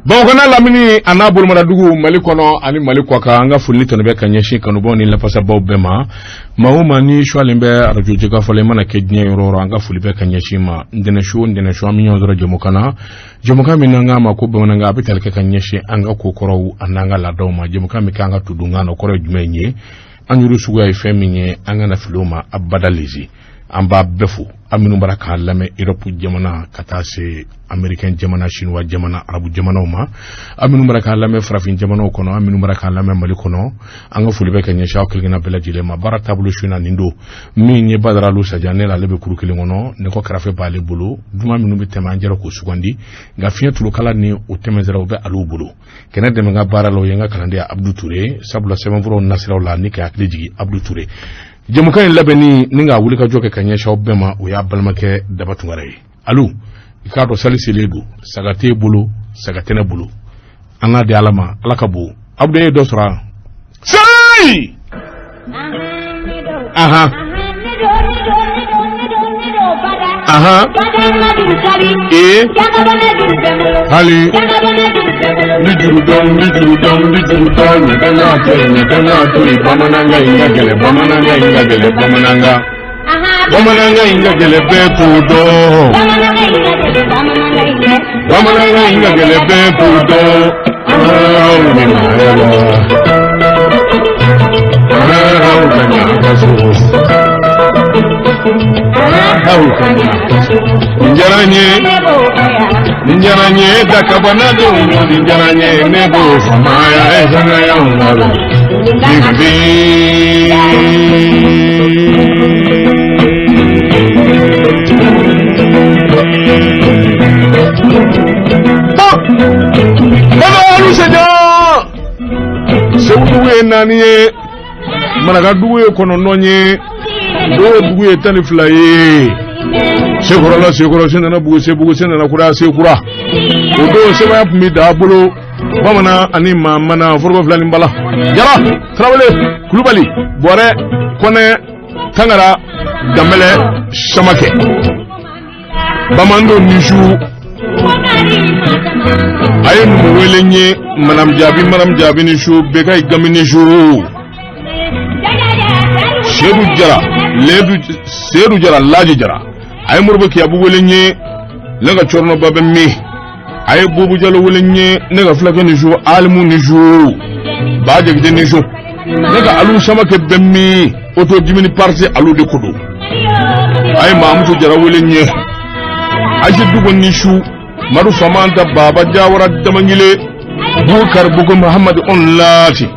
Bongana lamini anabul maradugu malikono ani malikwaka anga fulni tonbe kanyeshi kanuboni la pasa bobema mauma ni shwalembe arajujika folemana kednya yororo anga fulibe kanyeshi ma ndene shu aminyo zora jomuka minanga makuba mananga abitalke kanyeshi anga kokoro ananga la doma jomuka mikanga tudunga no koro jumenye anyuru sugu ya ifeminye anga na filuma abadalizi amba befu aminu baraka lame Europe jamana katase American jamana Chinois jamana Arabu jamana uma aminu baraka lame Frafin jamana kono aminu baraka lame malikono anga fulibe kanya shaw kilgina bela dilema barata bulu shuna nindo minye badara lu sajane la lebe kuru kilingono neko krafe bale bulu duma minu bitema njero ko sugandi nga fiya tulu kala ni utemezera ube alu bulu kena de nga baralo yenga kalande Abdou Touré sabula semanvuro nasira la nika aklijigi Abdou Touré Jamukan labeni ninga wulika joke kanyesha obema uya balmake dabatungare alu ikato salisi ledu sagate bulu sagatene bulu anga de alama alakabu abde dosra sai aha hali nijuru dom nekanatu bamananga inga gele bamananga inga gele bekudo bamananga inga gele bekudo Ninjaranye dakabana do ninjaranye nebo samaya ezanga yongalo bibi baba aluseja sewuwe naniye managa duwe kono nonye do duwe taniflaye Sekura sena bugu sena na kura sekura odo seba ya pumida bolo bamana ani mana forgo flani mbala jara trawale kulubali bore kone tangara dambele samake bamando nishu ayen muwelenye manam jabi nishu beka igami nishu sedu jara laji jara ay murba ki abu welenye laga chorno babe mi ay bubu jalo welenye naga flaka ni jo almu ni jo baje gide ni jo naga alu sama ke bemmi auto jimini parti alu de kudu ay mamutu jara welenye aje dugo ni shu maru famanta baba jawara damangile bukar bugo muhammad on lati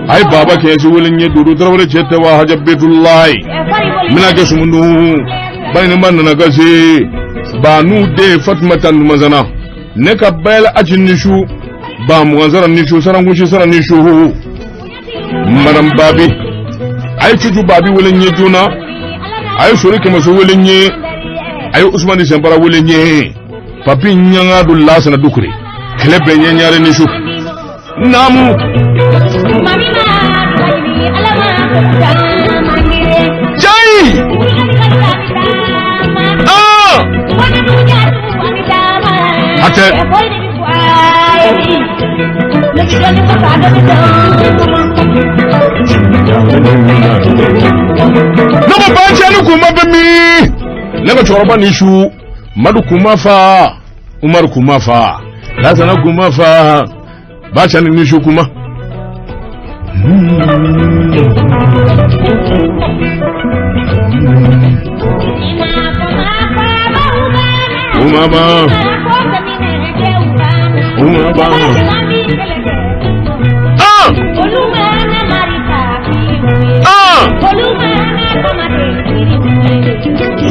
ay baba ke jo welenye dudu trawre chete wa hajabitullahi mina ke sumundu bayna man na gaze ba nu de fatmatan mazana ne ka bayla ajin nishu ba mu ganzara nishu sarangushi saran nishu maram babi ay tuju babi welenye juna ay sori ke maso welenye ay usmani sembara welenye papi nyanga du lasana dukuri klebe nyanyare nishu namu jai ate Naba bancha nukuma bemi Naba choroba nishu Madu kumafa Umaru kumafa Lazana kumafa Bacha nishu kuma Umaba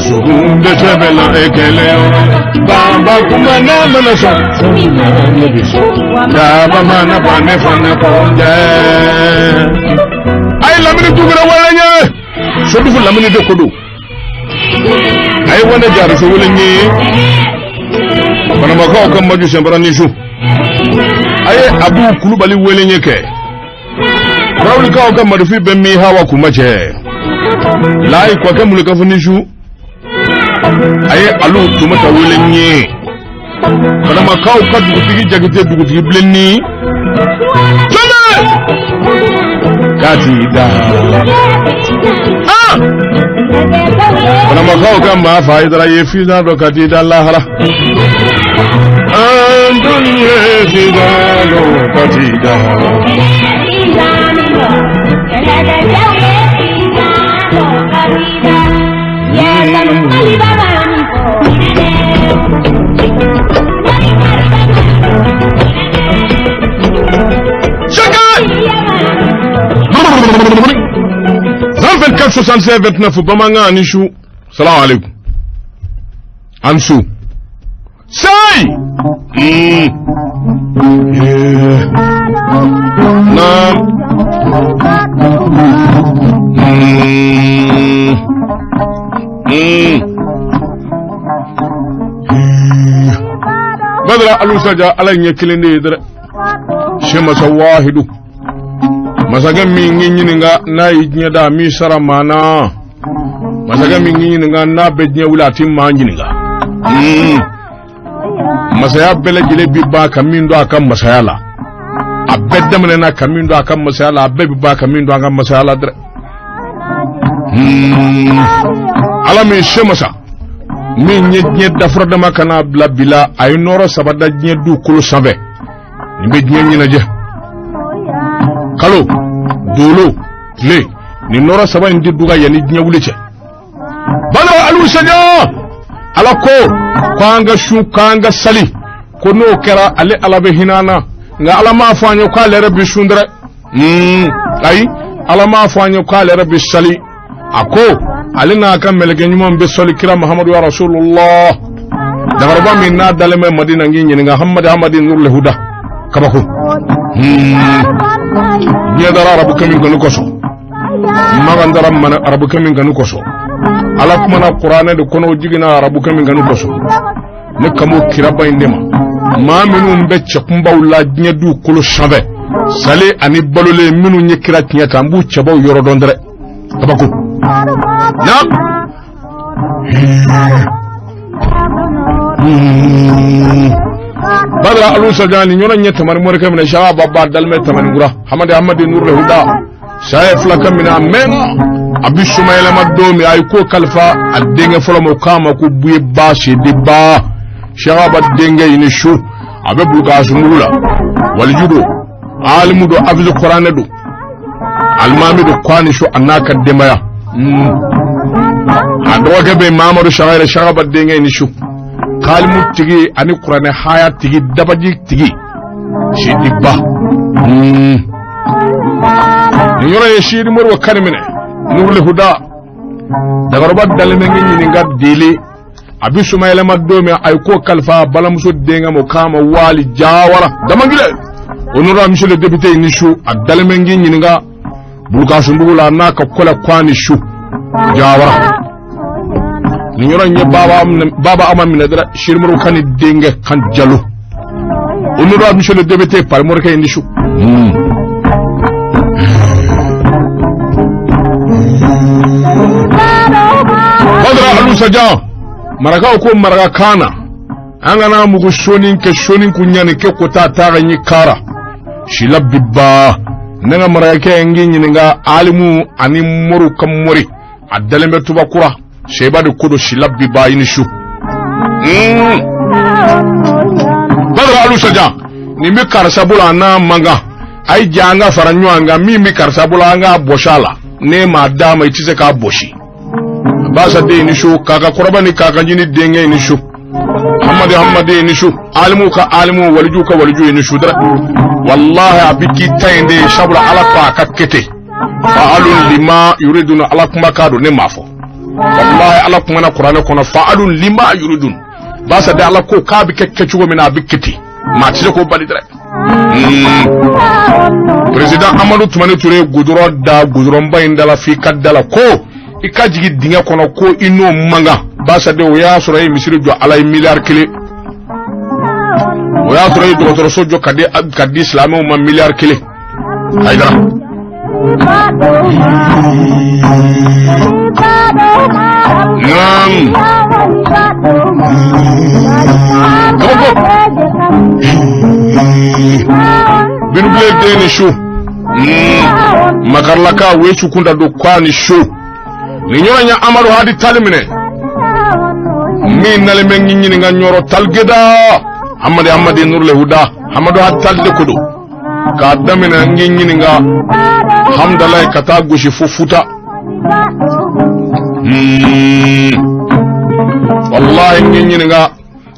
Sugunde chebela ekeleo Bamba kumana manasa Daba mana pane fana konde Ay lamini tukura walanye Sodufu lamini dokudu Ay wana jari se walanye Bana makao kambaju sembara nishu aye Abu Kulubali welenyeke Raul ka ka marufi ben mi hawa kumache lai kwa ka mulika funishu aye alu tumata welenye kana makau ka dugutigi jagite dugutigi blenni tama katida kana makau ka ma faidara yefiza do katida lahara andunya sida do katida Zanfet 467 Bamanga Anishu. Salam alaikum. Ansu. Say! Badra alusaja alanye kilinde dre. Shema sawahidu. Masaga mingi nyinga na ijnya da mi saramana. Masaga mingi nyinga na bednya wulati manjinga. Masaya bele jile biba kamindo akam masayala. Abedda mena kamindo akam masayala abbe biba kamindo akam masayala dre. Alame shemasa. Mi nye dafra dama kana bla bila ay noro sabada nye du kulu save. Nimbe nye nyina je. Kalo dolo le ni nora saba ndi duga yani nya wuleche balo alu sanya alako kwanga shu kanga sali kono kera ale alabe hinana nga alama fanyo ka le rabbi shundra ay alama fanyo ka le rabbi sali ako alina kan meleke nyuma be sali kira muhammadu wa rasulullah dagarba minna daleme madina ngi nga hammadin nur le huda kabako Niadara Arabu Kamin Ganukoso Magandara Mana Arabu Kamin Ganukoso Alakmana Qur'ana de Kono Jigina Arabu Kamin Ganukoso Nekamu Kiraba Indema Maminu Mbeche Kumba Ula Nyedu Kulu Shave Sale Anibalule Minu Nyekira Nyakambu Chabau Yorodondre Tabaku Yap Badra alu sajani nyona nyeta mari moreka mina shawa babba dalme tamani gura hamadi nur le huda shaye flaka mina mena abishu mayela madomi ay ko kalfa adenge folomo kama ku buye bashi diba shawa badenge inishu abe bulga sumula wal judo alimudo afizu qur'ane do almamido kwanishu anaka demaya adroga be mamadu shawaire shawa badenge inishu Kalmu tigi ani Qur'ane haya tigi dabaji tigi shidiba Nyora yeshiri murwa karimine nurle huda dagarba dalmengi nyinga dili abisu mayela madomi ayko kalfa balamuso denga mo kama wali jawara damangile onura monsieur le député nishu adalmengi nyinga bulka sumbula naka kola kwani shu jawara Nyora nye baba ama minadra shirmuru kani denge kan jalo onura monsieur le député par morka indishu Badra alu saja maraka ko maraka kana angana mugu shonin kunyani ke kota taga nyi kara shilabba nanga maraka ngi nga alimu ani moru kamori adalembe tubakura sheba de kodo shilabbi bayinishu Badra alu saja ni mi karsabula na manga ai janga faranyanga mi karsabula nga boshala ne madama itise ka boshi basa de inishu kaka korabani kaka jini denge inishu hamadi inishu alimu waliju inishu dara wallahi abiki tayende shabula alapa kakete fa'alun lima yuridun alakuma kado ne mafo wallahi alakuma na qur'ana kono fa'alun lima yuridun basa de alako ka bi kekkechugo mina bikiti ma tise ko bali dara President Amadou Toumani Touré goudron bayindala fi kadala ko ikajigi dinga kono ko ino manga basa de oya sura misiri jo alay milliard kile o y'a sɔrɔ dɔgɔtɔrɔso jɔ ka di silamɛw ma miliyari 1 Haidara Birubile deni shu makarlaka wechu kunda do kwani shu ni nyora nya Amadu Hadi Talimine min nale mengi nyini nga nyoro talgeda Amadi Nurle Huda Amadu Hadi Talde kudu ka damina nyini nga hamdallah kata gushi fufuta wallahi nyini nga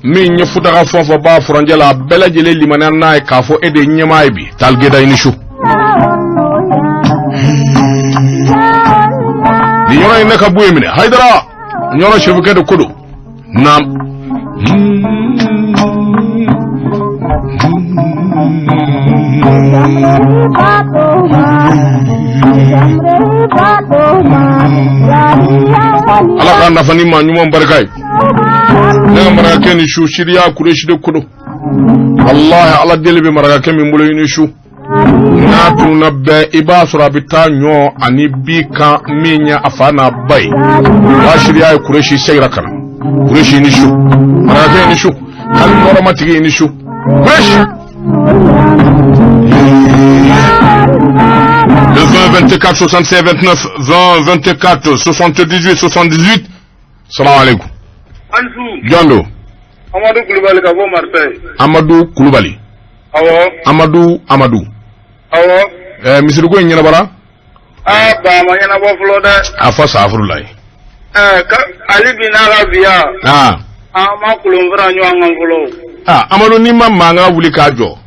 min nyefuta ka fofo ba furanjela belajele limana na ka fo ede nyamay bi talgeda inishu ni nyoro ina ka buye mine Haidara nyoro shebuke do kudu nam ala ka nafani ma nyuma barkai na maraka ni shu shiriya kureshi de kudu wallahi ala delbe maraka min bulo ni shu na tunabbe ibasura bitanyo ani bika minya afana bai wa shiriya kureshi sayra kana kureshi ni shu maraka ni shu kan normatigi ni shu kureshi le 20 24 67 29 20 24 78 78 salam alaikum Jondo Amadou Koulibaly ka bo Marseille Amadou Koulibaly awo Amadou awo misiri ko nyina bara ba ma nyana bo flo de afa safrulay ka ali binara biya ma kulumvra nyo angolo Amadou ni mamma nga wuli ka jo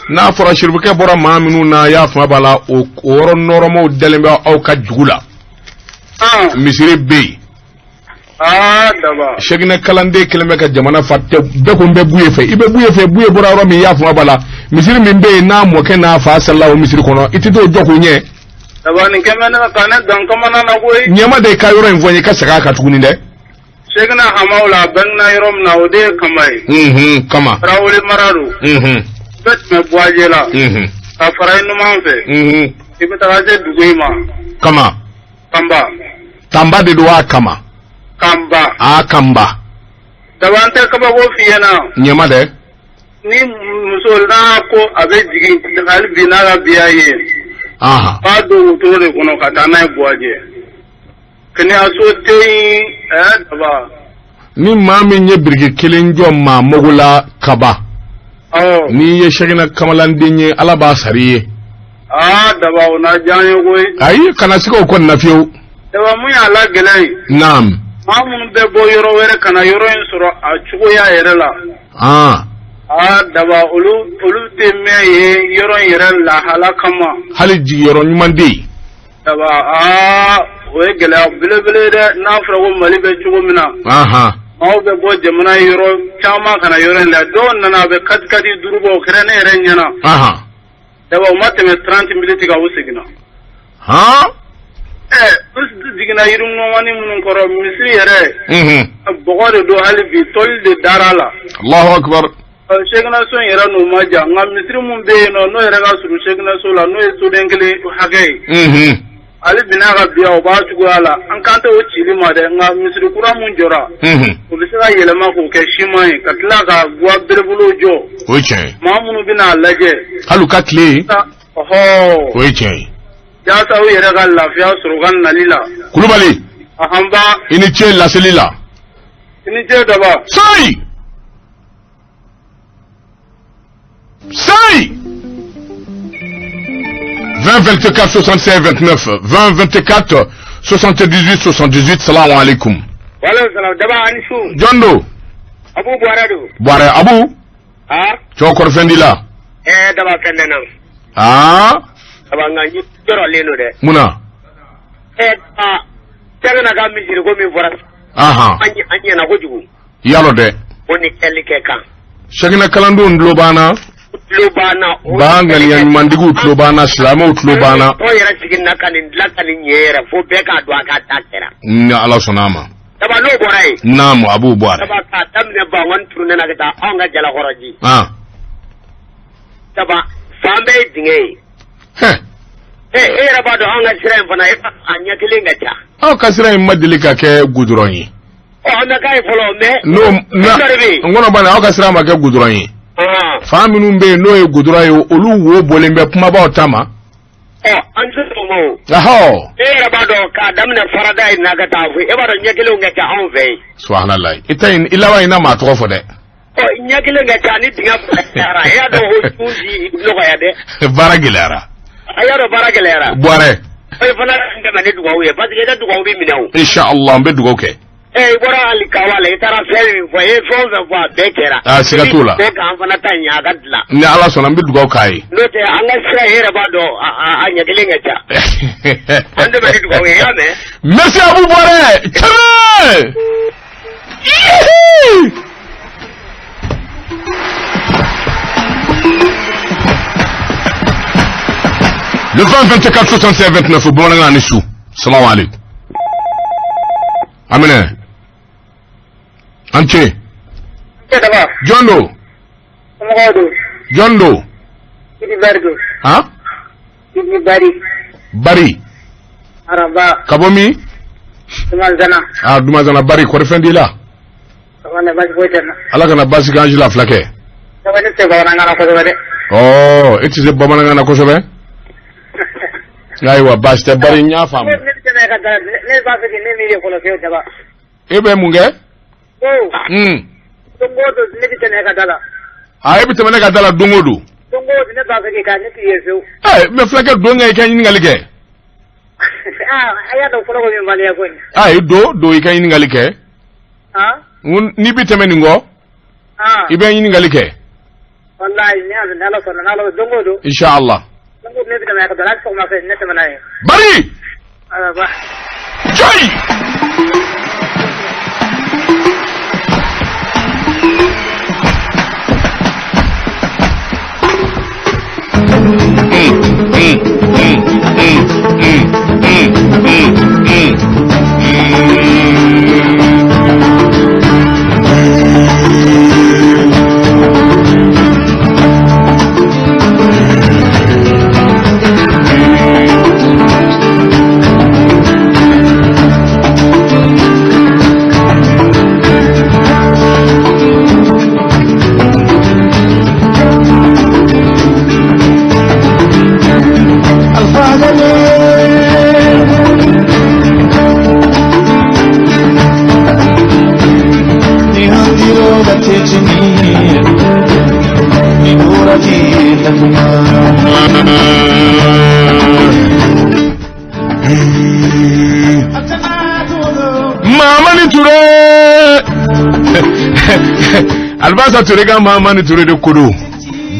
na fora shirbuke bora maminu na ya fa bala o woro noromo delembe au ka jugula misiri be daba shegna kalande kelme ka jamana fatte de ko be buye fe ibe buye bora ro mi ya fa bala misiri min be na mo ke na fa sallahu misiri kono itito joko nye daba ni kemena kana dan kamana na koy nyama de ka yoro envoyer ka saka ka tukuni de shegna hamawla banna yorom na ode kamay kama rawle mararu bet me boajela ta faray no manfe ibe tawaje dugoyima kama tamba de doa kama kamba dabante kaba go fiyana nyama de ni muso na ko abe jigi halbi na ga biyaye ba do to de kono kata na boaje kene aso tei daba ni mami nye birge kelen jom ma mogula kaba ni ye shagina kamalan dinye alaba sariye daba ona janyo goy ayi kana siko ko na fiyo daba mu ya la gelay nam mamun be bo yoro were kana yoro en soro a chugo ya yere la daba olu te me ye yoro yere la halakama hali ji yoro nyumande daba we gela bele de na fra wo mali be chugo mina aw be bo jamana yoro chama kana yoro la don nana be katkati durubo krene yere nyana daba mate me 30 minutes ga usigina digina yirum no wani mun koro misri yere bogore do halbi tolde darala Allahu akbar shegna son yera no maja nga misri mun be no yera ga suru shegna so la no so dengele hage ali binaga biya o ba tugo ala an kanta o chili ma de nga misri kura mun jora o bi sa yele ma ko ke shimai katla ga gwa berbulo jo oche mamunu bina laje halu katle oche ya sa o yere ga lafiya surugan nalila Koulibaly ahamba ini che la selila ini je daba sai 20 24 65 29 20 24 78 78 salam alaikum wala salam daba anisu Jondo Abu Buarado Buare Abu chokor fendila daba fendena daba nganyi joro leno de muna tagna ga mi jiri ko mi voras anyi na ko jugu yalo de woni kelike kan shagina kalando ndlobana bangal yan mandigu tlobana islamu tlobana o yera sigin nakanin lakanin yera fo be ka do aka takera ni ala sonama Taba no borai. Naam Abu Boare. Taba ka tamne ba wan turne na gata anga jala horoji. Taba fambe dingai. Era ba do anga sira fana anya kilinga cha. Ka sira madilika ke guduroni. Na kai folo me. No na. Ngono bana ka sira ma ke guduroni. Faminu mbe no e gudurayo olu wo bolembe kuma ba otama. Anzu mo. Aho. Era ba do ka damne faradai na gata fu e ba do nyakilo ngata on ve. Subhanallah. Itain ilawa ina ma to fo de. Nyakilo ngata ni dinga ara ya do ho tuji no ya de. Baragilera. Ayaro baragelera. Boare. Fana ngama ne duwa we parce que da duwa bi minawo. Inshallah mbe duwa ke. Bora alikawale itara feri voye fonza va bekera. Sigatula. Ko kan fana tanya gadla. Ni ala sona mbe duwa kai. Note anga sira here bado anya gelenga cha. Ande be duwa we ya me. Merci Abu Boare. Tare. Le 20 24 65 29 bon nga ni sou. Salam alaykoum. Amene. Anche. Jondo. Jondo. Bari. Araba. Kabomi. Dumazana. Dumazana bari ko refendi la. Wana basi boitana. Ala kana basi ganji la flake. Wana se bana ngana ko de. Oh, it is a baba ngana ko sobe. Aiwa basi te bari nya fam. Ne basi ne mi ko lo feo jaba. Ebe munge? Dongodo ne bitene ka dala. Ebe bitene ka dala dongodo. Dongodo ne basi ka ne tiye feo. Me flake donga ka yin ngalike. Aya do ko mi mali ya ko. Do ika yin ngalike. Ni biteme ningo? Ibe yin ngalike. Wallahi ni azan ala sona nalo dongodo. Inshallah. Dongodo ne bitene ka dala ko ma fe ne tamana. Bari. Ba. Joy. Albasa turega mama ni ture de kodo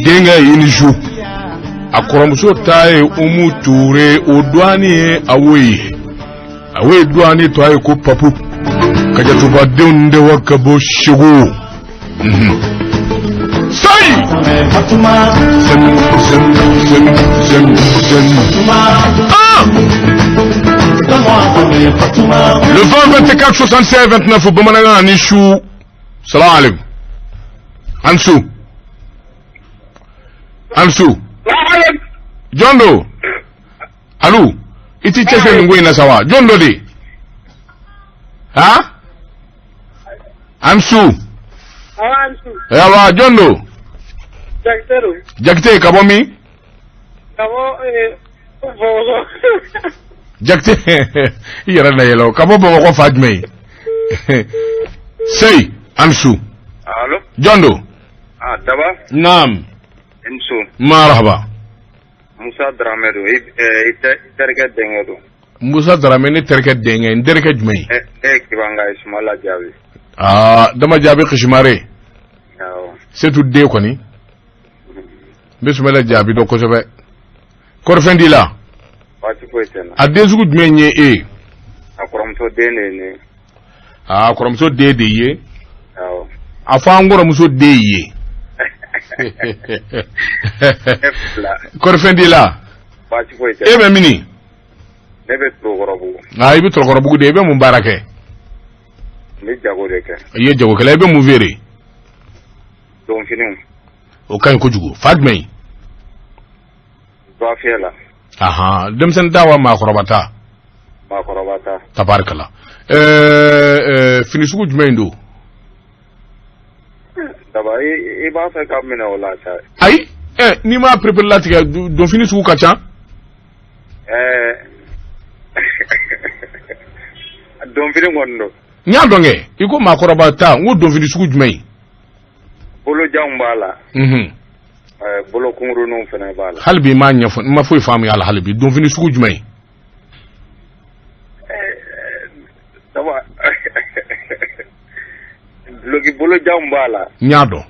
denga inju akoromuso tae umu ture odwani awe dwani to ay ko papu kaja to ba de wakabo shigo sai le 20 24 66 29 bomana ni chou. Salam alaikum. Ansu. Jondo. Alu. Iti chese ngwe na sawa. Jondo de. Ha? Ansu. Yawa Jondo. Jakte kabomi. Jakte. Yara na yelo. Kabo bo ko fajmei. Say Ansu. Allo. Jondo. Daba. Naam. Ansu. Marhaba. Musa Drame do terke denge do. Musa Drame ni terke denge nderke jmei. Kibanga Ismaila Jabi. Dama Jabi Kishmare. Yaw. Setu de ko ni. Bismillah Jabi do ko sobe. Korfendi la. Wati ko etena. Adezugu jmei nye Akoromso de ne. Akoromso de ye. Yaw. Afangora muso de ye. Korfendi la. Wati ko etena. Ebe mini. Nebe trogorobu. Ibi trogorobu de ebe mumbarake. ni jago de kɛ. Ye jago kɛla, I bɛ mun feere? Donfiniw. O ka ɲi kojugu. Fa jumɛn ye? Ba fiyɛ la. Ahan, denmisɛnnin ta wa maakɔrɔba ta? Maakɔrɔba ta. Tabarikala. Fini sugu jumɛn don? Daba I b'a fɛ ka minɛ o la sa. Ayi, n'i m'a perepere latigɛ donfini sugu ka ca? Donfini kɔni don. N y'a dɔn kɛ, I ko maakɔrɔba ta, n ko donfini sugu jumɛn ye? Bolojanw b'a la. Bolo kunkuruninw fana b'a la. Hali bi m'a ɲɛfɔ, n ma foyi faamuya a la hali bi. Donfini sugu jumɛn ye? Daba duloki bolojanw b'a la. N y'a dɔn.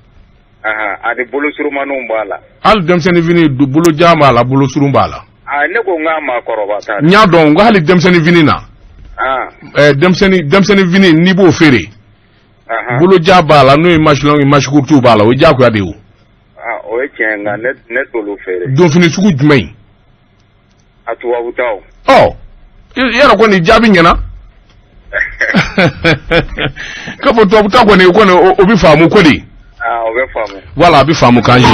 Ani bolo surumaninw b'a la. Hali denmisɛnnin fini bolojan b'a la, bolo surun b'a la. Ne ko n k'a maakɔrɔba ta. N y'a dɔn, n ko hali denmisɛnnin fini na. Denmisɛnnin fini n'i b'o feere. Bolojan b'a la, n'o ye masilanw ye masikurutu b'a la, o ye diyagoya de ye o. O ye tiɲɛ nka ne t'olu feere. Donfini sugu jumɛn? A tubabu taw. Yɛrɛ kɔni jaabi ɲɛna. K'a fɔ tubabu ta kɔni o bɛ faamu ko de. O bɛ faamu. Wala a bɛ faamu kan ye.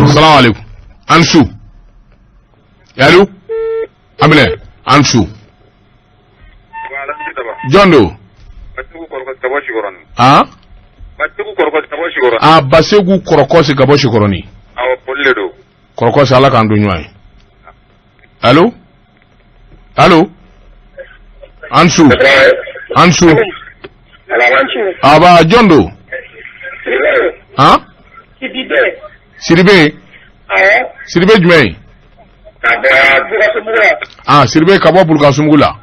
Salamu alaikum. Ansu. Allo? Amina, Ansu. Jɔn don? Basegu Kɔrɔkɔsi ka bɔ Sikɔrɔni. Kɔrɔkɔsi Ala k'an don ɲɔgɔn ye. Allo? Ansu. Aba jɔn don? Siribe. Siribe jumɛn ye? Siribe ka bɔ Bulukasumugu la.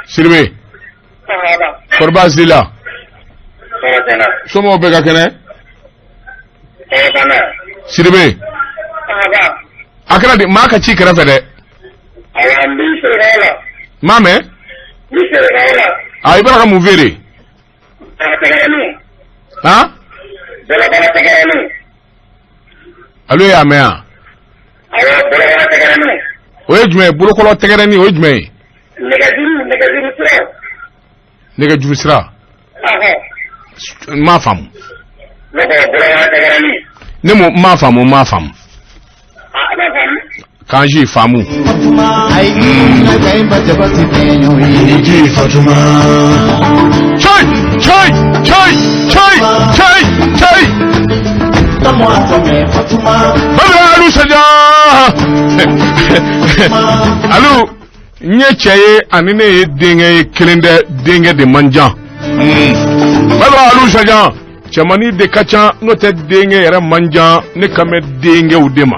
Siribe. Kɔri baasi t'i la? Somɔgɔw bɛɛ ka kɛnɛ? Siribe. A kɛra de maa ka ci kɛrɛfɛ dɛ. M'a mɛn? I bɛna ka mun feere? Alo y'a mɛn yan? O ye jumɛn ye? Bolokɔrɔ tɛgɛrɛni o ye jumɛn ye? Nɛgɛjuru sira. N m'a faamu. Ne m'a faamu. Kanji faamu. Chai. Alu saja. Alu nye cɛ ye ani ne ye denkɛ ye kelen dɛ denkɛ de man jan. Alu saja cɛmannin de ka ca n'o tɛ denkɛ yɛrɛ man jan ne kan bɛ denkɛw de ma.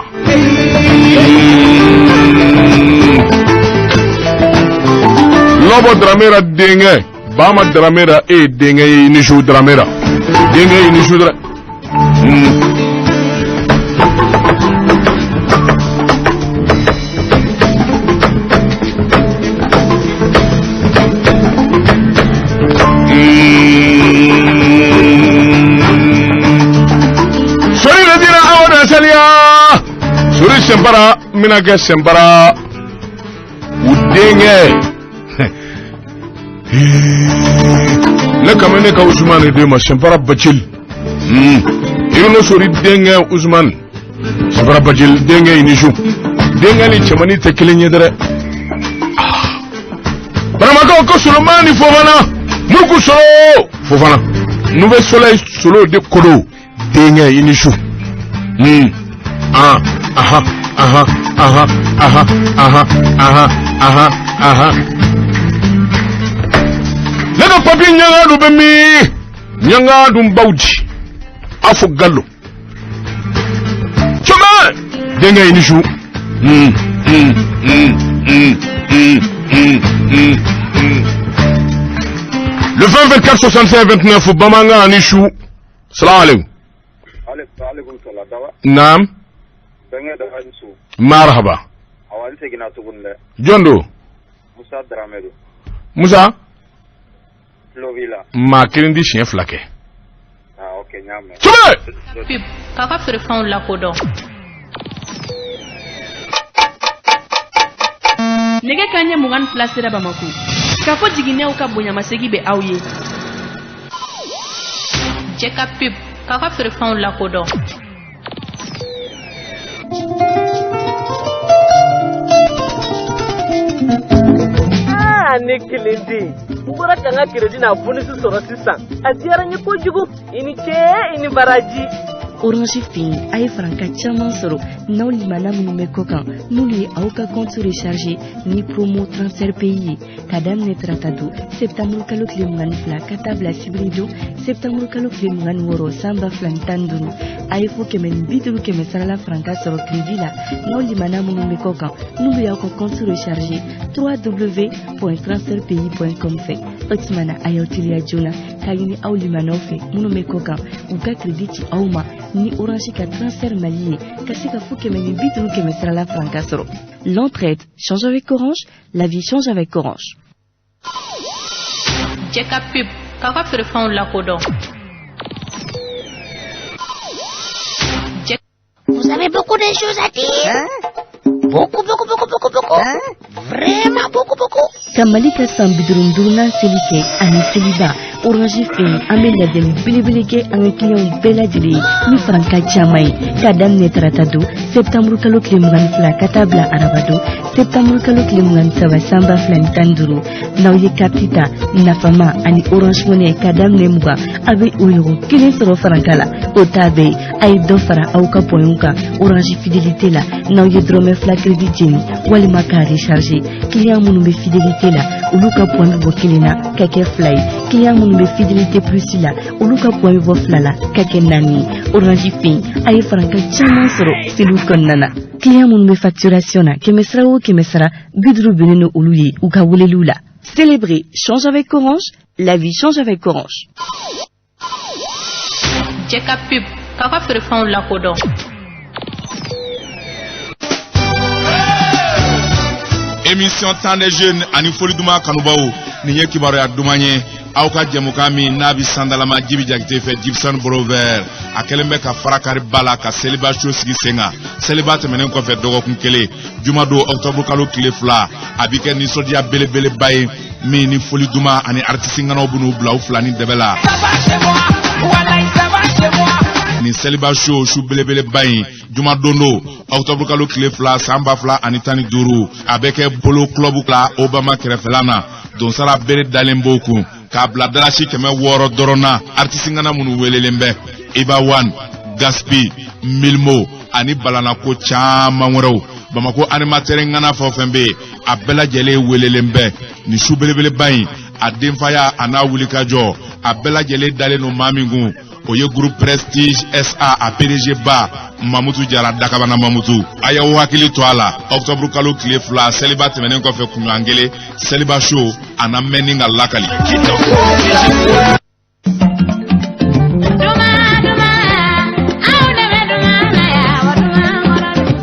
Lɔbɔ Daramera denkɛ Bama Daramera e denkɛ ye Inisu Daramera denkɛ ye Inisu Daramera. Suri sempara mina ke sempara udenge le kamene ka Usman de ma sempara bacil iruno suri denge Usman sempara bacil denge Inisu denge ni chamani te kelenye dere Baramaka ko Solomani Fofana muku solo Fofana nouvel soleil solo de kodo denge Inisu Lega papi nyanga du bemi nyanga du mbauji afu gallo choma denga Inisu le 20 24 65 29 Bamanga Inisu. Salam alaikum. Alaikum salam dawa. Naam. Marhaba. Jondo. Musa Dramé. Musa. Lovila. Ma kirindi chien flaqué. Ok, nyame. Pip, kaka frefan la kodon. nege kanye mugan flasera Bamako ka fo jiginew ka bonya masegi be awye Jeka pub kaka firfan la kodo ne kilindi bora kanga kiredi na bonus soro sisan adiara nye ko jugu ini baraji Orange Fin ay franka caman soro naw limana munu me kokan nuli au ka compte recharger ni promo transfert pays kadam ne tratado septembre kalo klimgan fla katabla sibrido septembre kalo klimgan woro samba flantanduru ay fo kemen bidru kemen sala franka soro klivila naw limana munu me kokan nuli au ka compte recharger www.transfertpays.com fe otmana ayotilia jona kagini au limana fe munu me kokan u ka credit auma ni Orange ka transfert malier kasika fouke meni bitou ke mesra la franca soro. L'entraide change avec Orange, la vie change avec Orange. Jeka pub kaka firfan la kodo. Vous avez beaucoup de choses à dire? Hein? Beaucoup. Vraiment beaucoup. Kamalika Sambidurundurna Selike, Ani Seliba, Orange Fin, Amelia Del Bilibeleke, Anakilion Bella Dili, Ni Franca Chamai, Kadam Netratado, Septembre Kalo Klimugan Fla Katabla Arabado, Septembre Kalo Klimugan Samba Flantanduru, Nauye Kapita, Nafama, Ani Orange Money, Kadam Nemuga, Ave Ouro, Kilesoro Francala, Otabe, Aidofara, Auka Poyunka, Orange Fidélité la, Nauye Drome Fla Credit Jenny, Walimaka rechargé, client Mounoube Fidélité la, Uluka Point Bokilina, Kake Fly, client Mounoube Fidélité Plus la, Uluka Point Voflala, Kake Nani, Orange Fin, Aye Franca Chaman Soro, Silukon Nana. Client Mounoube Facturation, Kemesra, Gudru Beneno Uluye, Uka Wulelula. Célébrer change avec Orange, la vie change avec Orange. Jeka pub kaka firfan la kodo. Émission Temps des Jeunes ani foli duma kanubao ni ye kibaro ya dumanye auka jemukami nabi sandalama jibi jakite fe Gibson Brover akelembe ka farakari bala ka celibat show sigi senga celibat menen ko fe dogo kun kele jumado octobre kalo kile fla abike ni sodia bele baye mi ni foli duma ani artiste ngano bunu bla fla ni debela ni celibat show bele baye juma dondo octobre kalo kile fla samba fla anitani duru abeke bolo club la Obama krefelana don sara bere dalemboku ka bla dalashi keme woro dorona artiste ngana munu welelembe Iba One Gaspi Milmo ani balana ko chama ngoro Bamako animateur ngana fofembe abela jele welelembe ni shubelebele bayi ademfaya ana wulikajo abela jele dale no mamingu oye groupe Prestige SA a PDG ba Mamutu Jara Dakabana Mamutu aya wakili toala octobre kalo kile fla celibat menen ko fe kunyangele celibat show ana meninga lakali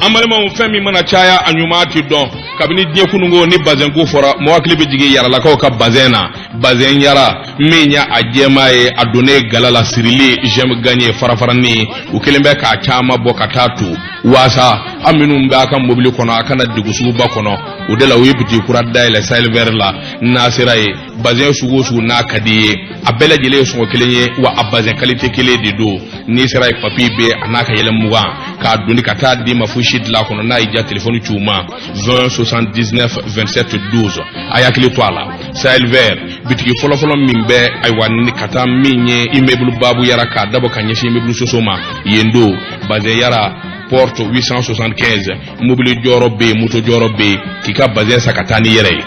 amalema mo femi mana chaya anyuma ti don kabini die kunungo ni bazen ko fora mo wakili be jigi yara la ka bazena bazen yara minya ajemaye adone galala sirile jem gagner farafarani ukelembe ka chama bokatatu wasa aminu mba kan mobile kono akana digusu ba kono udela wibiti kurada ile silver la nasiraye bazen sugo na kadiye abela jele so kelenye wa abazen qualité kele de do ni sirai papi be anaka yele muga ka doni kata di mafushi la kono na ija telefone chuma 20 79 27 12 ayakile toala silver bitiki folofolo mimbe aywani kata minye immeuble babu yara ka dabo kanyeshi immeuble sosoma yendo bazen yara porte 875 mobile joro be moto joro be kika bazen sakatani yere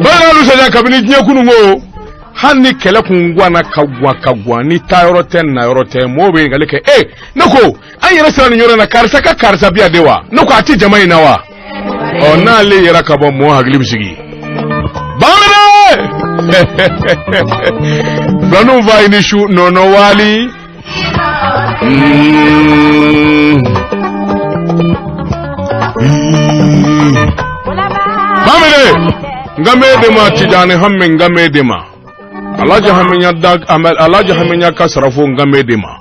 Bala lusaja kabini diɲɛ kunungo hanni kɛlɛ kun gwana kagwa ni ta yɔrɔ tɛ na yɔrɔ tɛ mɔgɔw bɛ ɲininkali kɛ ne ko an yɛrɛ sera nin yɔrɔ na karisa ka karisa biya de wa ne ko a tɛ jama in na wa n'ale yɛrɛ ka bɔ mɔgɔ hakili bɛ sigi Banu va ini shu nono wali Family ngame dema tijani hamme ngame dema alaji hamenya dag amal alaji hamenya kasrafo ngame dema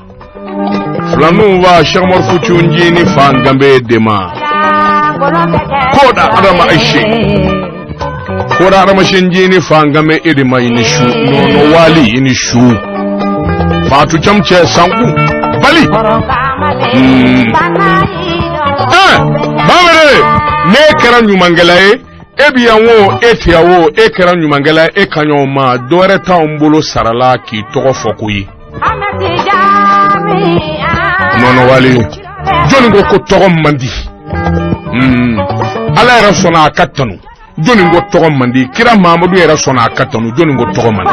flanu wa shamor fuchunji ni fa ngame dema koda adama aishi koda adama shinji ni fa ngame edema inishu no wali inishu fatu chamche sangu bali bamere ne kera nyumangelae ebiyanwo etiawo ekera nyumangela ekanyoma dore tambolo sarala ki togo fokuyi nono wali joningo ko togo mandi ala era sona akatanu joningo togo mandi kira mamadou era sona akatanu joningo togo mandi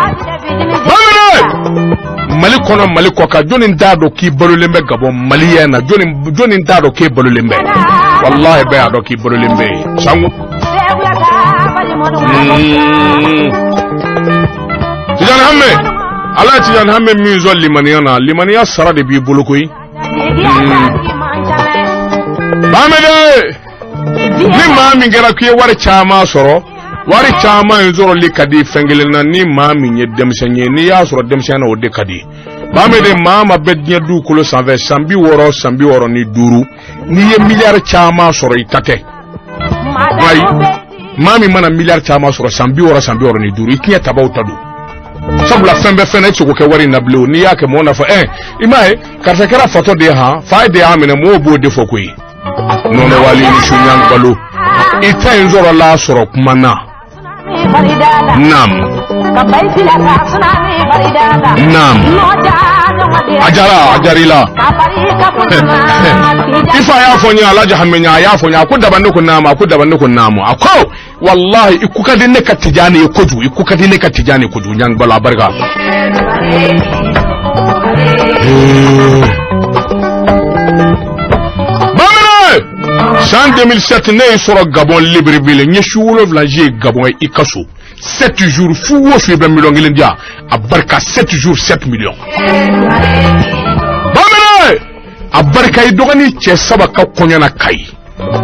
mali kono mali koka jonin dado ki bololembe gabo maliyana jonin dado ki bololembe wallahi be ado ki bololembe sangu tijan hamme ala tijan hamme mizo limaniya sara de bi bolokoyi bamede ni mami ngera kuye wari chama soro wari chama nzoro likadi fengelena ni mami nye demsenye ni ya soro demsena ode kadi bamede mama bednya du kulo sanve sambi woro ni duru ni ye milliard chama soro itate mai mami mana milliard chama soro sambi woro ni duru ikiya tabauta du sabula fembe fene choko ke wari na bleu ni yake mona fa imae kartakera foto de ha fa de amene mo bo de fokui nono wali ni shunyang balu ita nzoro la soro kumana nam ajarila ifa ya fonya alaja hamenya ya fonya kudabanne kun namu ako wallahi ikukadi ne katijani koju nyang bala barga en 2007 ne soro Gabon Libreville nyeshulo vlaje Gabon ikaso 7 jours fou sur 20 millions ngelendia abarka 7 jours 7 millions bamene abarka idogani che sabaka konyana kai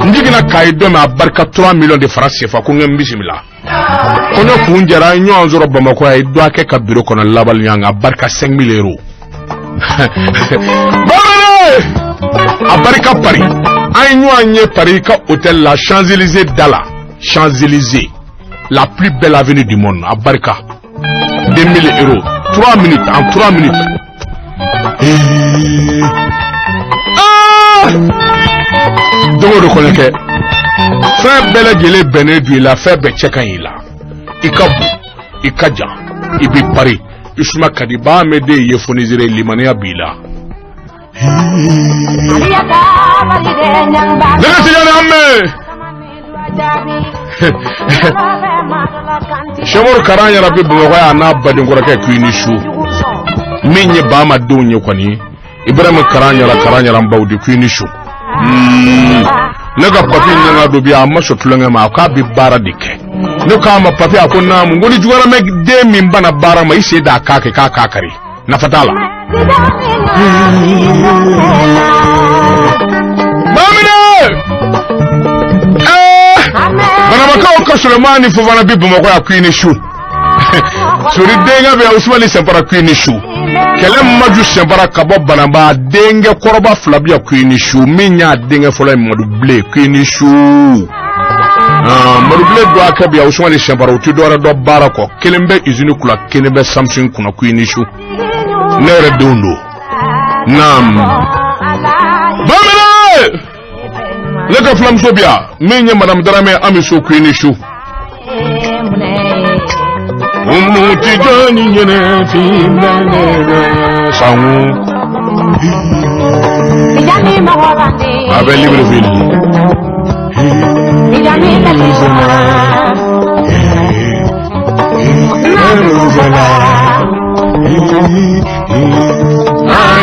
ndigina kai do ma abarka 3 millions de francs CFA ko ngem bismillah kono kunjara nyo nzoro bamako ay do ake ka biro kono labal nyanga abarka 5000 euros bamene abarka Paris Aïe Parika hôtel la Champs-Élysées Dala Champs-Élysées la plus belle avenue du monde à Barika 2000 euros 3 minutes en 3 minutes donc on reconnaît que frère belle gueule Benedu il a fait Bechekan il a Ikabu Ikaja Ibi Paris Isma Kadiba Mede Yefonizire Limania Bila Shemor karanya rabbi bumwaya na badin gorake kuinishu minye bama donye kwani Ibrahim karanya rambaudi kuinishu naga papi nga dobi amma shotulanga ma ka bi bara dike no kama papi akonna mu ngoni juwara me de mimbana bara ma ise da kake kakari na fatala bana makao ka Sulemani fuvana bibu mako ya kuinishu suri denga be Usmani sempara kuinishu kelem maju sempara kabo bana ba denge koroba flabia kuinishu minya denge fola Madoublé kuinishu Madoublé do akabi ya Usmani sempara utidora do barako kelembe izini kula kelembe Samsung kuna kuinishu nere dondo nam bamene leka flam sobia menye madame Darame amiso kuinishu umuti jani nyene timene sangu bijani mawabande abe Libreville bijani talisana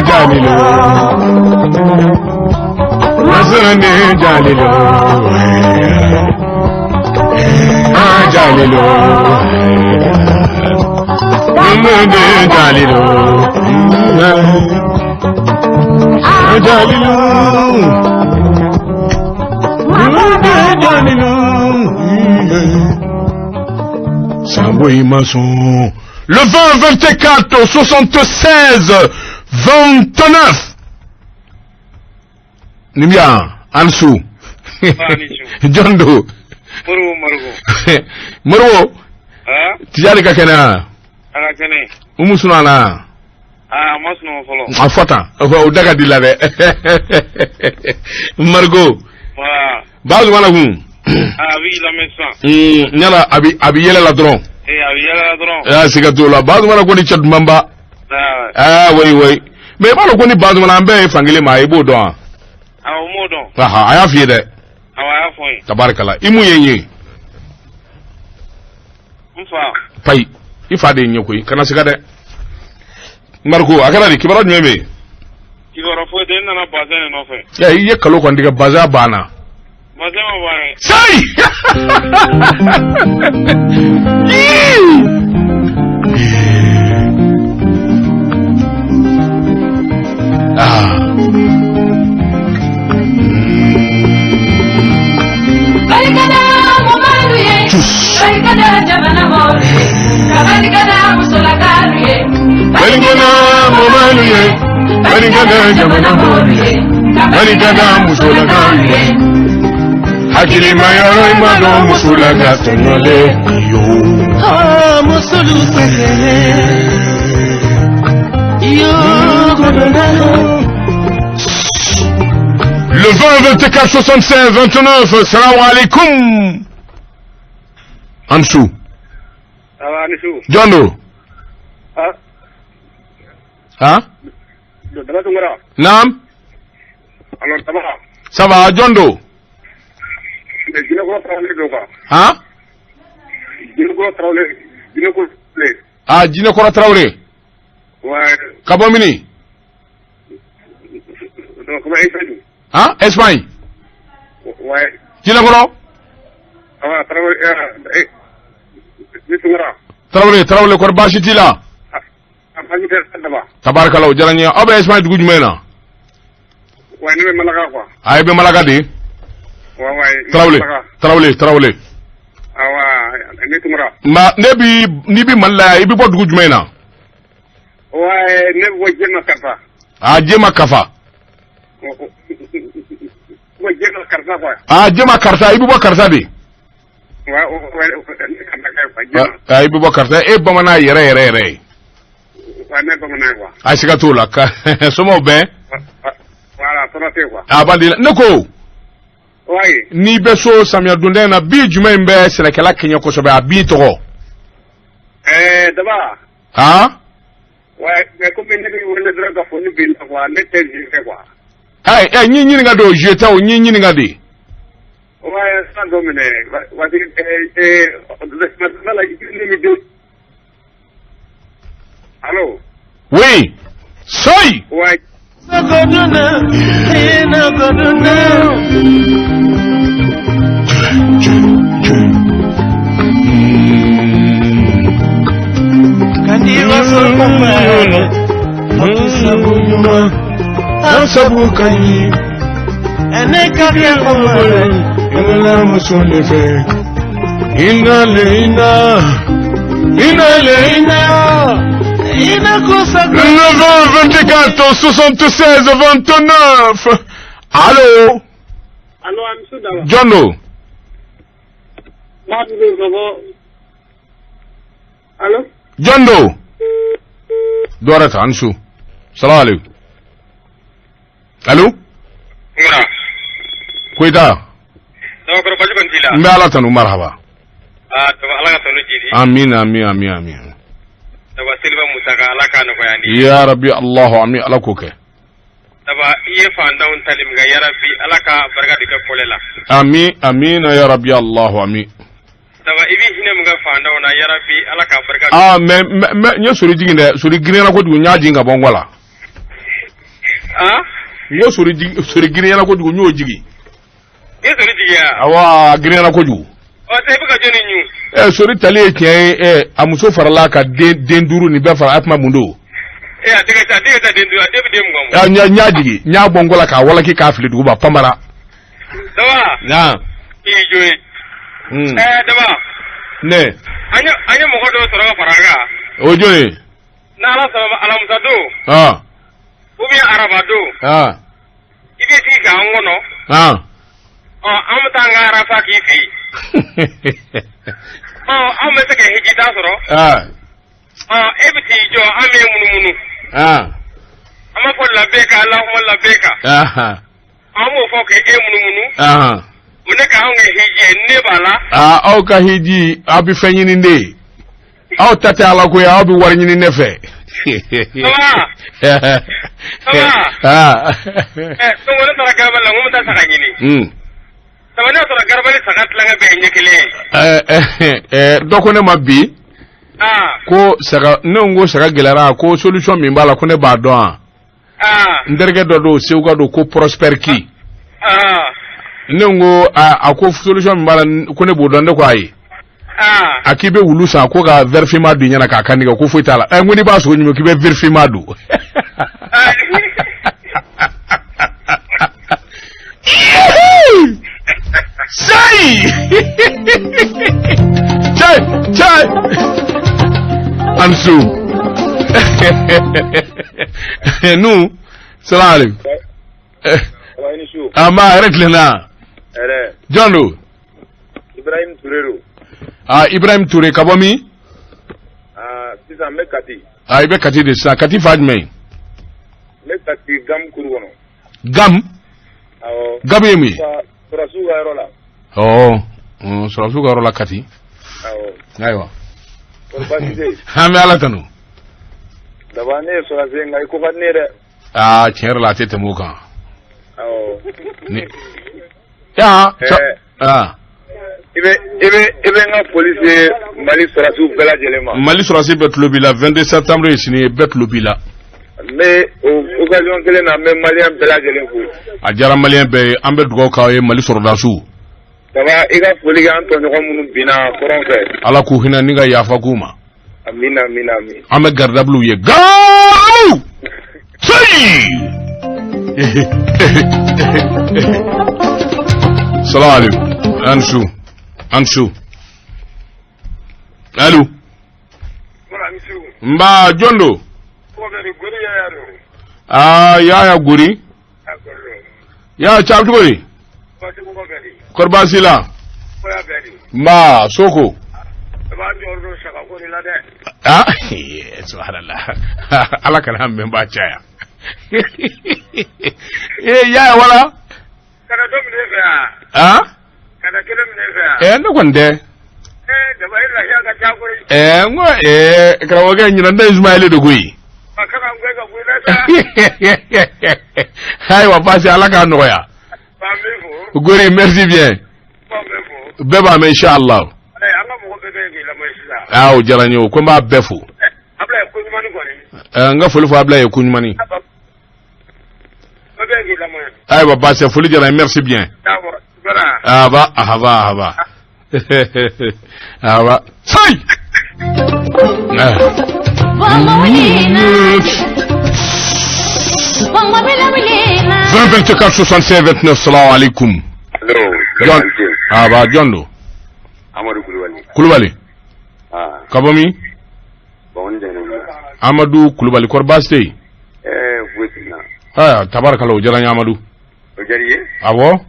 Jalilo Masane Jalilo Jalilo Jalilo Samboy Masson. Le 20, 24, 76, 29. Nimia, Ansu. Jondo. Moro. Tijari kakena. Umusuna. Masno folo. Afata. Udaga dilare. Margo. Bazu mana hu. Oui, la maison. Nyala abi yela la dron. Abi yela la dron. Sigatola. Bazu mana ko ni chat mamba. Oui. Mais ba lo ko ni bazu mana ambe fangile ma ibo don. Modon. Aya fi de. Aya foi. Tabarakala. Imu yenye. Mfa. Pai. Ifa de nyeko kana siga de. Marko akara di kibara nyeme. Kibara fo de na bazan no fe. Ya iye kalo ko ndiga baza bana. Bazan ma bana. Sai. Hakili mayaro imado musula gatonyole yo musulu sekele yo le 20 24 76 29 salam alaikum Ansu Jondo Naam alors ça va Jondo Jinekora Traoré. Ouais. Kabomini. Espagne. Ouais. Jinekora. Traoré Korbashi Tila. Tabarakalaw jaranya obe Espagne dugu jumena. Ouais, ne Malaga quoi. Be Malaga di. Traoré. Awa, netumra. Ma nebi malla ibi bo dugu jumena. Ouais, ne wo jema karfa. Jema kafa. Wo jema karfa quoi. Jema karta ibi bo karta di. Ouais, ibi bo karta bamana yere. Ouais, ne bamana quoi. Asigatola ka somo ben. Voilà, ça va faire quoi. Abandila noko. Ouais. Ni beso samia dunde na bi juma mbe selekela Kenya ko sobe abi to. Daba. Ouais, mais comme ne bi wala dra ga foni bi quoi, ne te ji quoi. Nyi nga do jeta o nyi nga di. Ouais, ça domine. Wa di la ni mi do. Allô? Oui. Soy. Ouais. Kandiwa sokomana Motisabunyuma Ansabukani Ene kabia komana Yumela musulife Inaleina Le 24 76 29. Allô? Allô, Amsterdam. Jondo. Allô? Jondo. Dorata Ansu. Salam alaikum. Allô? Ngara. Kuita. Dawa ko baju bantila. Mbe ala tanu marhaba. To ala ka tanu jidi. Amin. Daba silba musaka alaka no bayani. Ya Rabbi Allah amin alakoke. Daba iye fanda un talim ga ya Rabbi alaka barka dika kolela. Amin ya Rabbi Allah amin. Daba ibi hine mga fanda una ya Rabbi alaka barka. Me nya suri jiginde suri ginena ko du nya jinga bongwala. Yo suri ginena ko du nyo jigi. Ye suri jigiya. Awa ginena ko du. O sai buka joni nyu. Sori tali ke amuso farala ka den duru ni be fara atma mundo. nya digi nya bongola ka wala ki ka fili duba pamara dawa na ijoy dawa ne anya mo ko do soro faraga ojoy na ala sama ala musado ubi arabado ibe si ga ngono amta ngara fa ki fi amta ke hijita soro ebiti jo ame munumunu ama fo labeka allahumma labeka amu fo ke munumunu mune ka honge hiji ne bala au ka hiji abi fenyini nde au tata ala ko ya abi warnyini nefe so wala tara garba la ngum ta saka nyini tamane tara garba ni saka tlanga be nyekele doko ne mabbi ko saka nongo saka gelara ko solution min bala ko ne ba do nderge do sewga do ko prosperity nongo ko solution min bala ko ne bo do nde ko ayi akibe wulusa ko ga verifima du nyana ka kaniga ko fuitala ngoni ba so nyimo kibe verifima du sai chai ansu nu salam ama reklena Jondo Ibrahim Turero Ibrahim Touré kabomi sisa mekati ibe kati de sa kati fadme mekati gam kurugono gam yemi surasu garola surasu garola kati aywa hame ala tanu dabane surasu ngai ko banere cher la tete muka ni ibe nga police Mali Surasu bela jelema Mali Surasu betlobila 22 septembre sini betlobila mais occasion kele na même malien bela jelenko ajara malien be ambe dugo kawe Mali Surasu taba iga foli ga anto nyoko munu bina koronfe ala ku hina ninga yafa kuma amina ame gardablu ye garu sai salam alaikum Ansu. Allô? Mba Jondo. Ya guri. Ya chaptu guri. Korbasila. Mba Soko. Subhanallah. Ala kana memba chaya. Ya wala. Kana domine fa. Kana kele mnefa ndo konde da bai la ya ga jagori ngo krawoga nyina nda Ismail do gui makana ngwega buina hay wa passer ala ka noya gori merci bien beba me inshallah anga mo bebe ngi la mo inshallah jaranyo ko ma befu abla ko nyumani ko nga fulu fa abla ko nyumani bebe ngi la mo ay wa passer fulu jaran merci bien Aba. Sai. 24 65 29 salam alaikum. Hello. Aba Jondo. Amadou Koulibaly. Kabomi. Bon Amadou Koulibaly Korbaste. Voitina. Tabarakallah jaranya Amadou. Ojariye? Awo.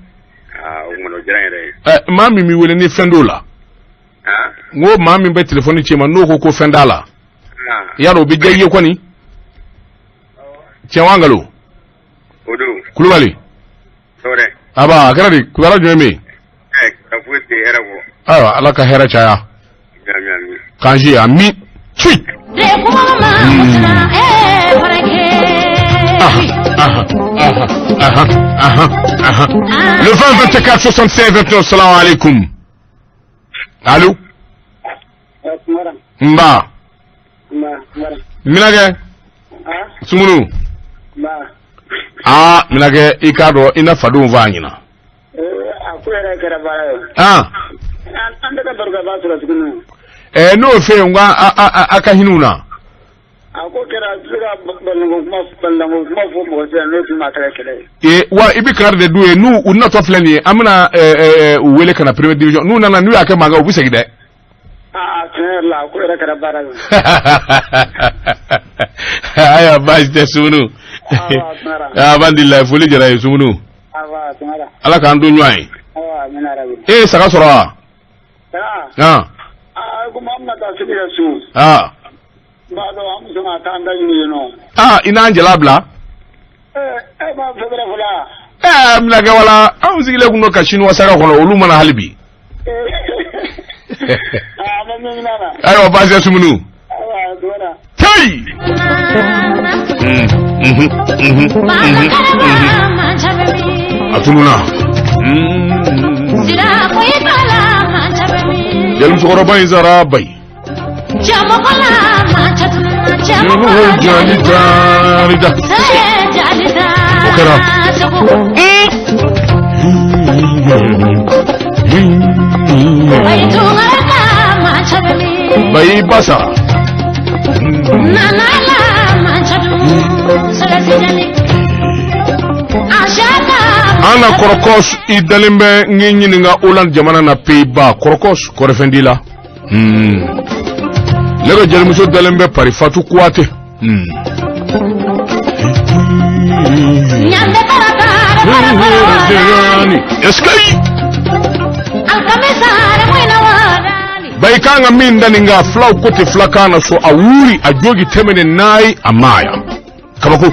Mami mi wele ni fendola ngo mami be telefoni chema no ko fendala yaro bi jaye ko ni chewangalo odo Koulibaly sore aba karadi kubara jome kafuete herago ala ka hera chaya ami kanji ami chi Le 20 24 65 29 salam alaikum. Allô? Mba. Minage? Sumunu? Minage ikado ina fadu mvanyina. No fe nga aka hinuna. Ako kera zira balango kuma fo mo je no ti matara kele. Wa ibi kar de duwe nu unna to flani amna wele kana premier division nu nana nu aka maga obu segide. Tiens la ko era kara bara. Aya bajte sunu. Bandilla fuli jara sunu. Ala kan du nyai. Saka sora. Ko mamna ta sibiya su. Bado amsoma tanda ni no. Ina Angela bla. Ma febra fula. Mna ga wala amzigile kuno kashinu wasaka kono oluma na halibi. Ayo basi sumunu. Hey! Atununa. Yelum sokoro bay zara bay. Bayi basa ana korokos idalimbe nginyinga ulan jamana na peiba korokos korefendila lego jelmuso dalimbe pari fatu kwate nyande eskai alkamesare mwena wadani baikanga minda ninga flau kote flakana so awuri ajogi temene nai amaya kabaku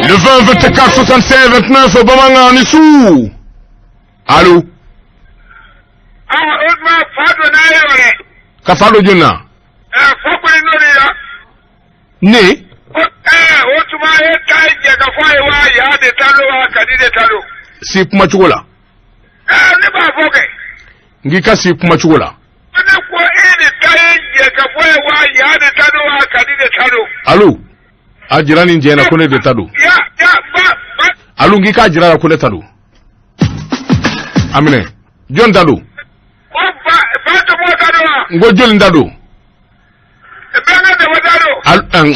le 20 24 65 29 Bamanga Nissou. Allô? Ka fado jona. Ne? Si kuma chugola. Ngika si kuma chugola. Allô? Ajirani njena kone de tado. Allô ngika ajirani kone tado. Amine. John tado. Ngo joli ndado.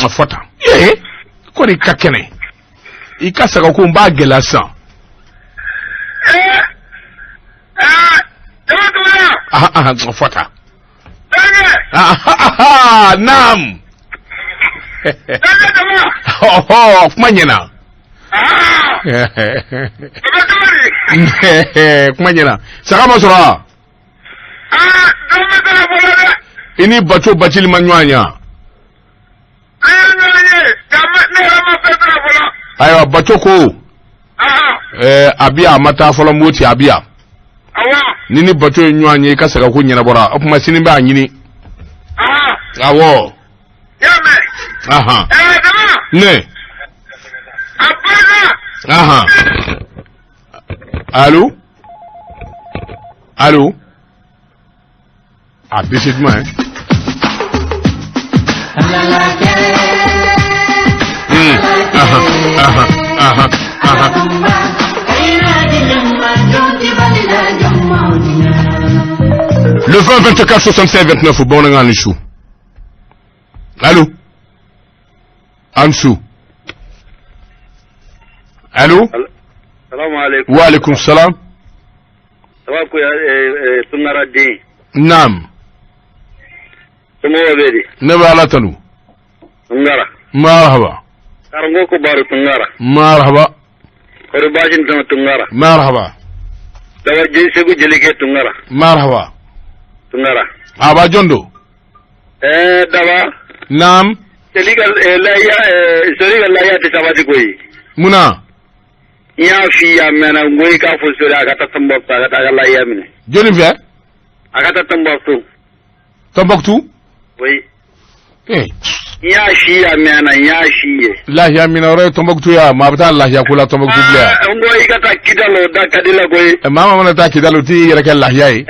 Fota. Ko ni kakene. Ikasaka ko mba gelasa. Fota. Naam. Kumanyena. Kumanyena. Saka masura. Ini bacho bachili manywanya. Ayo bacho ko. Abia mata folo moti abia. Nini bacho nywanya ikasaka ko nyina bora. Opuma sini ba nyini. Awo. Aha. Ne. Aha. Allô? Allô? Décidément, hein? Le 20 24 65 29 au bon Nissou. Allô? Ansou. Allô? Salam alaikum. Wa alaikum salam. Sawa ko Tungara Din. Naam. Tumo wabedi. Neba ala tanu. Tungara. Marhaba. Karango ko baru Tungara. Marhaba. Kori bajin tama Tungara. Marhaba. Dawa jinse ko jelike Tungara. Marhaba. Tungara. Aba jondo. Dawa. Naam. Seligal laya te sabati koyi. Muna. Ya fi ya mena ngoy ka fo sura akata Tombouctou akata laya mine. Joni ve? Akata Tombouctou. Tombouctou? Oui. Eh. Ya shi ya mena ya shi. La ya mina ore Tombouctou ya mabata la ya kula Tombouctou bla. Ngoy ikata kidalo da kadila koyi. Mama mana ta kidalo ti reke la ya yi.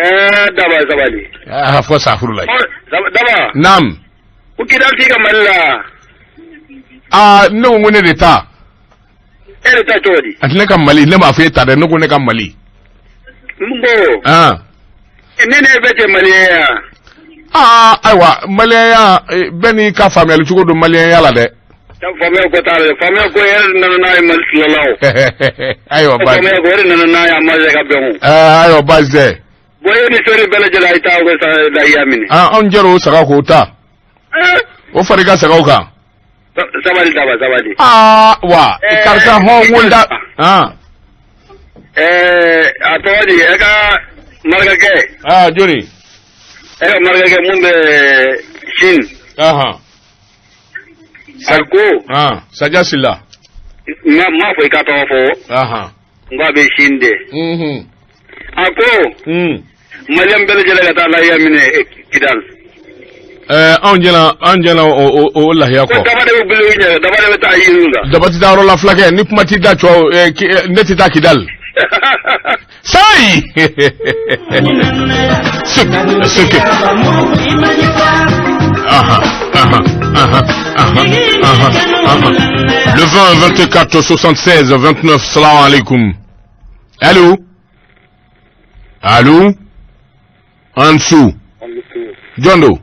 Daba sabali. Fo safurullah. Daba. Naam. Ukidal tiga malla. No ngone de ta. Ta todi. Atne kam mali ne ma fe ta de no ngone kam mali. Mbo. Nene vete mali ya. Ah, aywa, Malaya, Benny ka family chugo do Malaya la de. Famille ko tare, famille ko yer nana mal lalaw. Aywa, ba. Famille ko yer nana ya mal ga bemu. Aywa, bazé. Boye ni sori bela jala ita ko sa da yamini. On jero saka ko ta. O fariga saka ko ka. Sabali. Wa, ikarka ho wunda. Atodi eka marga ke. Jori. Eka marga ke mumbe shin. Alko. Saja sila. Ma fo ka to fo. Ngabe shinde. Ako. Malyam bela jala ta la yamine kidal. Angela o la ya ko. Dabare bulunya, dabare ta yinga. Dabati da rola flake ni pumati da cho neti ta kidal. Sai. Suk. Le 20 24 76 29 salam alaikum. Allô Ansou Jondo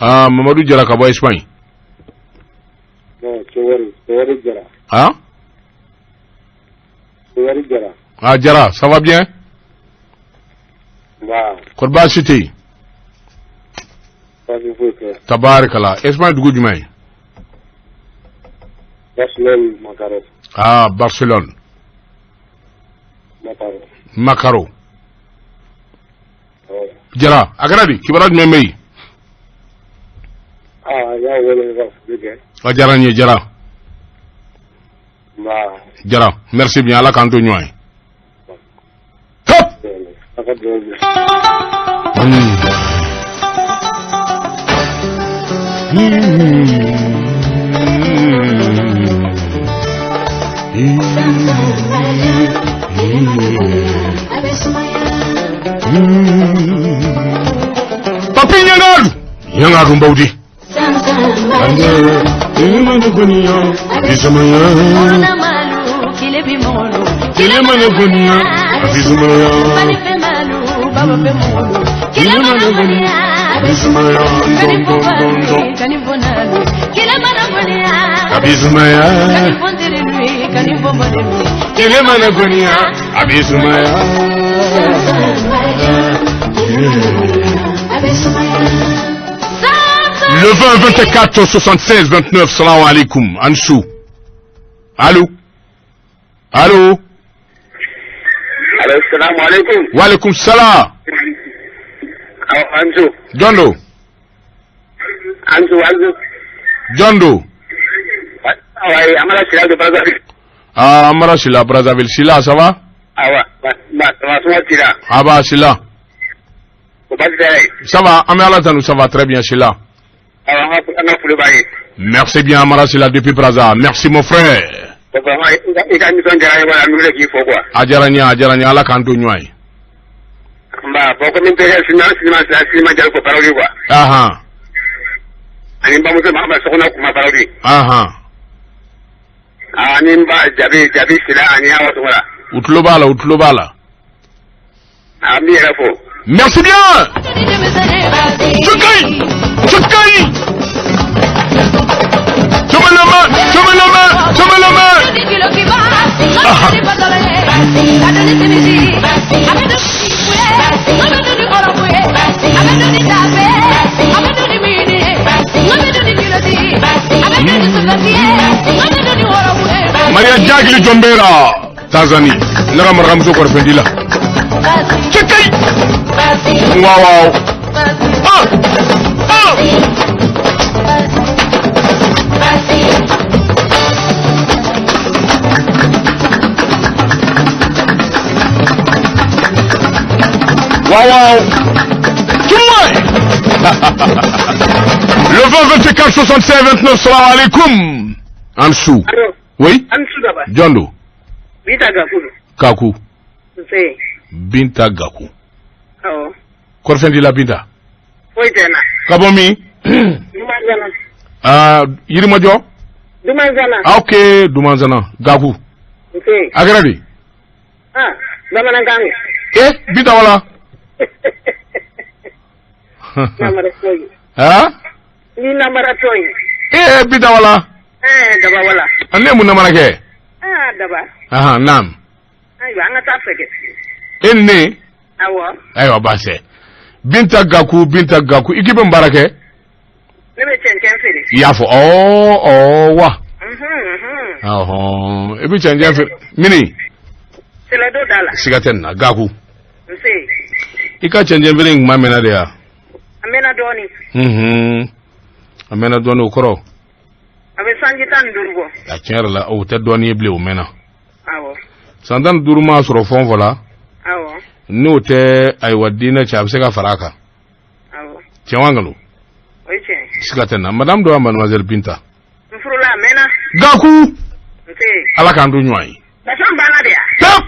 Mamadou Jara Kabo Espagne. Jara, ça va bien? Korba City. Tabarakala. Espagne du Goudjumay. Barcelone, Macaro. Barcelone. Macaro. Jara, Agradi, Kibarad Memei. Jarani, Jara. Jara, merci bien, Allah Kanto Nyoi. Hop! Papi Yangar Mbaudi. Le 20 24 76 29 salam alaikum Ansou. Allô salam alaikum. Wa alaikum salam. Ansou Jondo ouais, Amara Sila de Brazzaville. Amara Sila Brazzaville. Sila, ça va? Sila. Ça va, Amala, ça va très bien, Sila. Merci bien, Amara Sila depuis Brazza. Merci, mon frère. Ajaranya, ala kanto nyoi. Jabi sila ani hawa tumara. Utlobala. Merci bien. Chukai. Somme la main. Maria Jagli Jombera, Tanzanie. Nara Ramzo Korfendila. Chekai. Wow. Le 20 24 65 29 salam alaikum. Ansou. Oui? Ansou d'abord. Jondo. Binta Gakou. Kakou. C'est. Binta Gakou. Oh. Korfendi la Binta. Oui, tena. Kabomi. Dumanzana. Yirimojo. Dumanzana. Ok, Dumanzana. Gakou. C'est. Agradi. Bamanangang. bita wala namara toy ni namara toy bita wala daba wala ane mun namara ke daba nam aywa anga tafege enne aywa base binta gaku ikibe mbarake nebe chen fere yafo wa ibi chen fere mini sela do dala sigaten na gaku nse ika chen fere ngma mena de ya amena doni amena doni ukoro abe sanji tan durgo la chen la o te doni ble o mena sandan duruma soro fon vola awo no te ay wadina cha absega faraka awo chewangalo oiche sikatena madame do mademoiselle Binta mfurula mena gaku nte ala kan do nyoy basamba na dia tap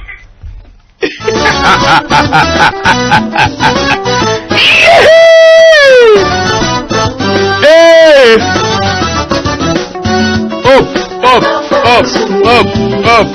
up.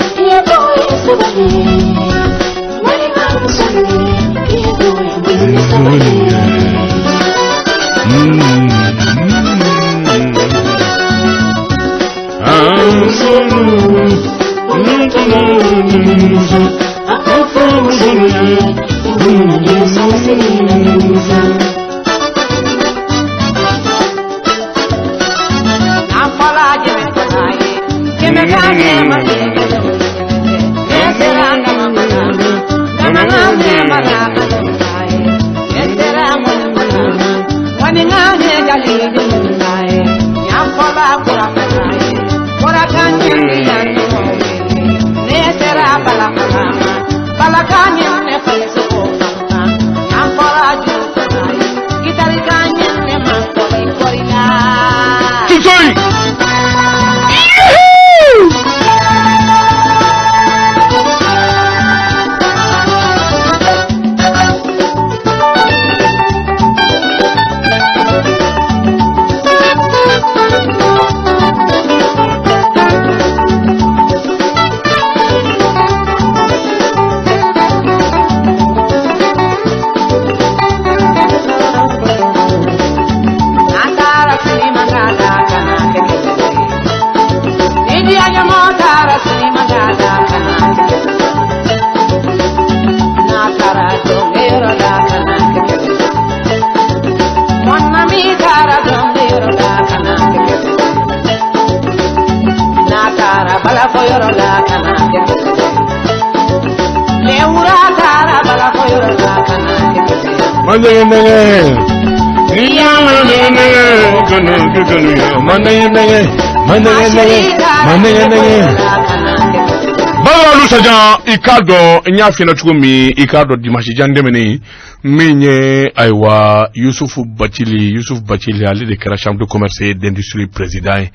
Balu saja ikado nyafina chukumi ikado dimashi jandemeni minye aiwa Yusuf Bachili ali de kera chambre de commerce et d'industrie président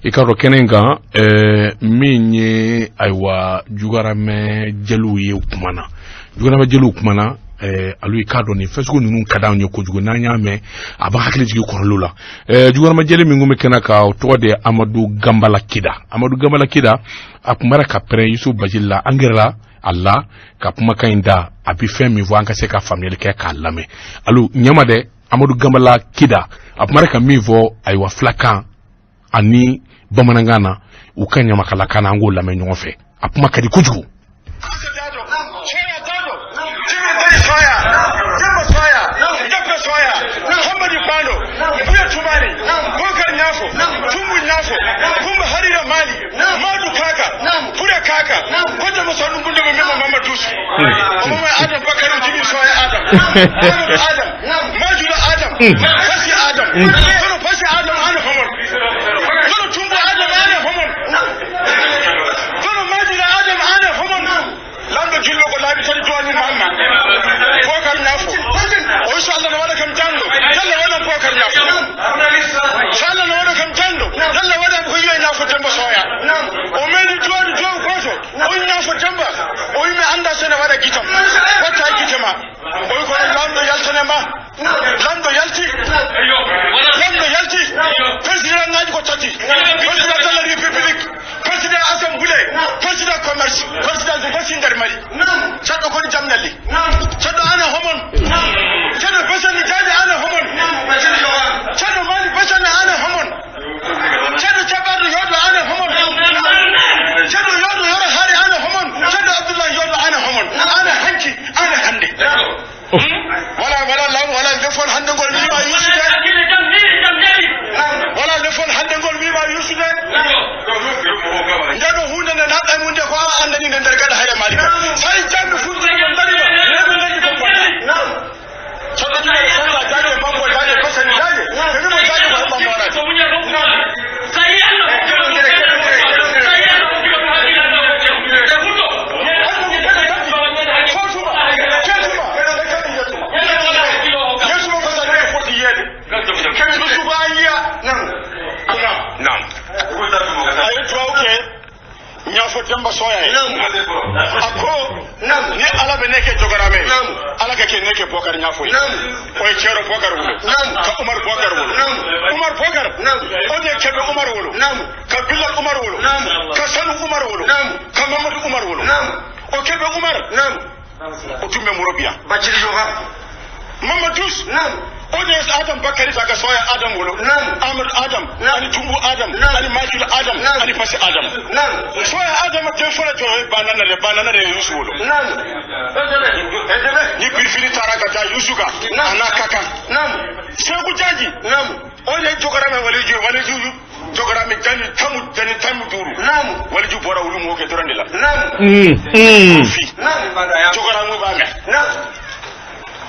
ikado kenenga minye aiwa jugarame jelu ye kumana alu ikado ni fesko nunu kada nyoko jugo nanya me aba hakili jigi korolula jugarama jele mi ngume kenaka to de Amadou Gambala Kida akumara kapre Yusuf Bajilla angerla Allah kapuma kainda abi femi vo anka seka famille ke ka lame alu nyama de Amadou Gambala Kida akumara ka mivo aywa flaka ani bamanangana ukanya makala kana angola me nyonfe apuma kadi kujugu President commerce, president de Basindar Mali. Chaque fois, demba soya ako ni ala be neke jogarame ala ka ke neke bokar nyafo o e chero bokar wulo ka umar bokar wulo umar bokar o de kebe umar wulo ka bilal umar wulo ka sanu umar wulo ka mamadou umar wulo o kebe umar o tumbe murabia baciri joga mamadous Oje Adam Bakari saka soya Adam wolo. Ahmad Adam, ani Tumbu Adam, ani Michael Adam, ani Pasi Adam. Soya Adam te fora to banana re Yusu wolo. Ni bifini taraka ta Yusuka, ana kaka. Segu jaji. Oje jogarame waliju jogarame tani tamu duru. Waliju bora wulu mo ke dorandela. Jogarame ba me.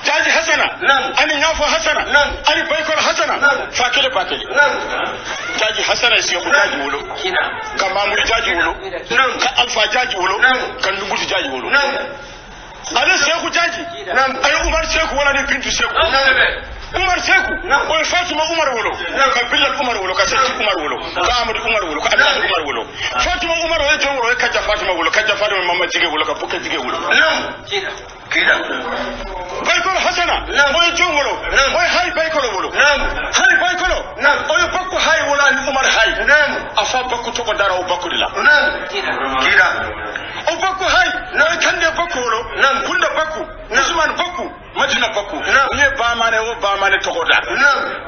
Jaji Hasana, ani Nyafo Hasana, ani Baikor Hasana, fakele bakele. Jaji Hasana is your jaji wolo, Kamamuri jaji wolo, Alpha jaji wolo, Kandubuti jaji wolo. Ale Seku jaji, ayo Umar Seku wala ni Bintu Seku. Umar Seku, o Fatima Umar wolo, ka Bilal Umar wolo, ka Seti Umar wolo, ka Ahmad Umar wolo, ka Abdul Umar wolo. Fatima Umar wolo to wolo ka Fatima wolo, ka Fatima Mama jige wolo, ka Puka jige wolo. Kida. Baikolo Hasana, oye jongolo, oye hay baikolo wolo. Hay baikolo, oye bakku hay wala ni Umar hay. Afa bakku to dara o bakku dila. Kida. O bakku hay, oye kande bakku wolo, kunda bakku, Usman bakku, Madina bakku. Nye ba mane to goda.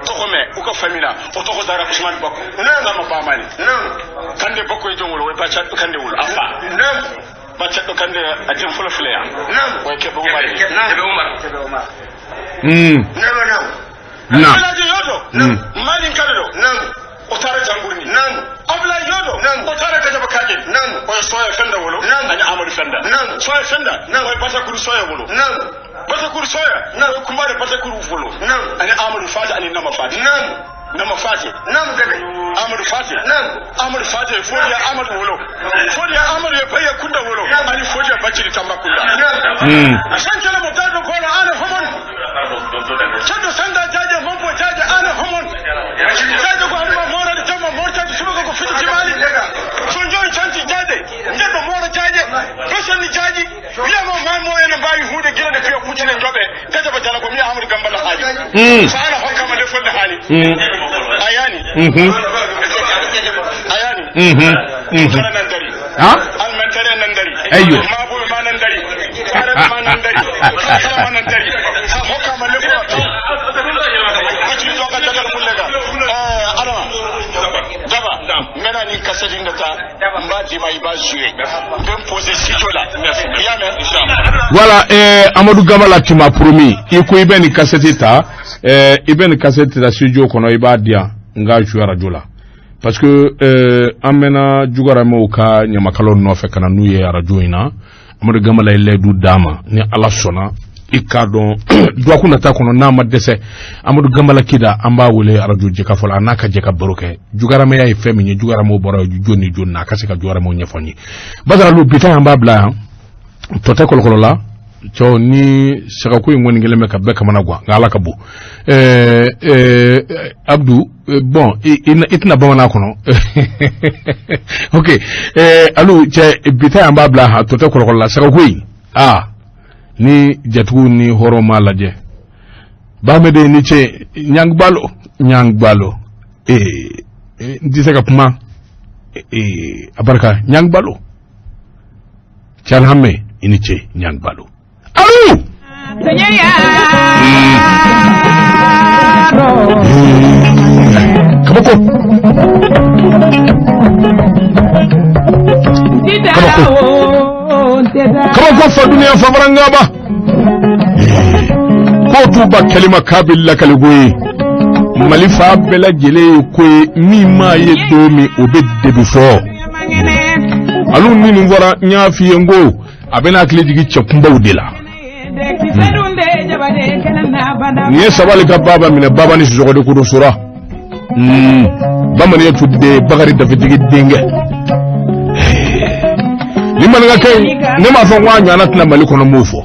To me, uko famina, o to dara Usman bakku. Sama ba mane. Kande bakku e jongolo, oye bacha kande wolo afa. Bacha do kande atin fula flea way kebe umar no abla yodo malin kaldo o tara jangurni abla yodo o tara kaja bakaje o soya fenda wolo ani amadu fenda soya fenda o bata kuru soya wolo bata kuru soya o kumare bata kuru wolo ani amadu faji ani nama faji nama fati gabe Amadu fati fodiya Amadu wolo fodiya Amadu ya baye kunda wolo ani fodiya baciri tamba kunda sankala mo dado kono ana homon chado sanda jaje mombo jaje ana homon jaje ko anuma mora de jama morta de suba ko fiti jimali sonjo chanti jaje ndebo mora jaje fashion jaje biya mo mo ena bayi hude gila de fiya kucine jobe kaja ba jala ko mi Amadu gambala haji sana hokka ma de fonde hali ayani nandari almentare nandari ayo mabu ma nandari ma nandari ma nandari hokka ma le ko ci do ka dagal mulega ala daba mena ni kasadi ndata mbati mai bazué dem poser sijola yame inshallah voilà Amadou Gambala tu m'as promis iko ibeni kaseti ta ibeni kaseti ta studio kono ibadia nga jouer radio la parce que amena jugara mo ka nyamakalo no fe kana nuye radio ina Amadou Gambala ile du dama ni ala sona ikado do kuna ta kono na madese Amadou Gambala kida amba wole radio jeka fola anaka jeka baroke jugara me ay femi ni jugara mo boro joni na kasika jugara mo nyefoni bazara lu bita amba bla to te kolkolo la cho ni saka ko ngoni ngeleme ka beka managwa ngala kabu Abdou bon itna bamana kono OK alu che bita amba bla ha to te kolkolo la saka ko ni jatu ni horoma laje ba me de ni che nyang balo ndise ka puma abarka nyang balo chan hamme ini che nyang balo alu kabako fa duniya fa baranga ba ko tuba kalima kabilla kalgoyi malifa bela jele ko mi ma ye do mi obedde du fo alu ni ngora nya fi ngo abena kle digi chapumba udela ni sabali ka baba mine baba ni sogode ko do sura bama ne tudde bagari da fitigi dinge ni man nga kay ni ma fa wanya na tna maliko no mufo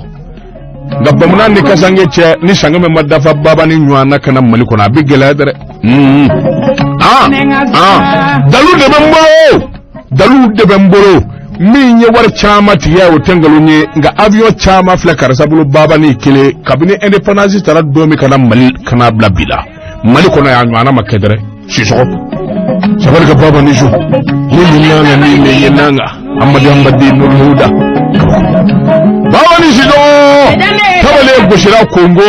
ngabba munan ni kasange che ni sangame madafa baba ni nywana kana maliko na bigela dere dalu de bemboro min ye wari caman tigiya o tɛngalon ye nka avion caman filɛ karisabolo babani kelen kabini indépendance taara don min kana Mali kana bila bi la Mali kɔnɔ y'a ɲɔgɔnna ma kɛ dɛrɛ sisɔgɔ sabari ka babani su ni nanga ni nanga amadi nurhuda babani sisɔgɔ tabale gosira Congo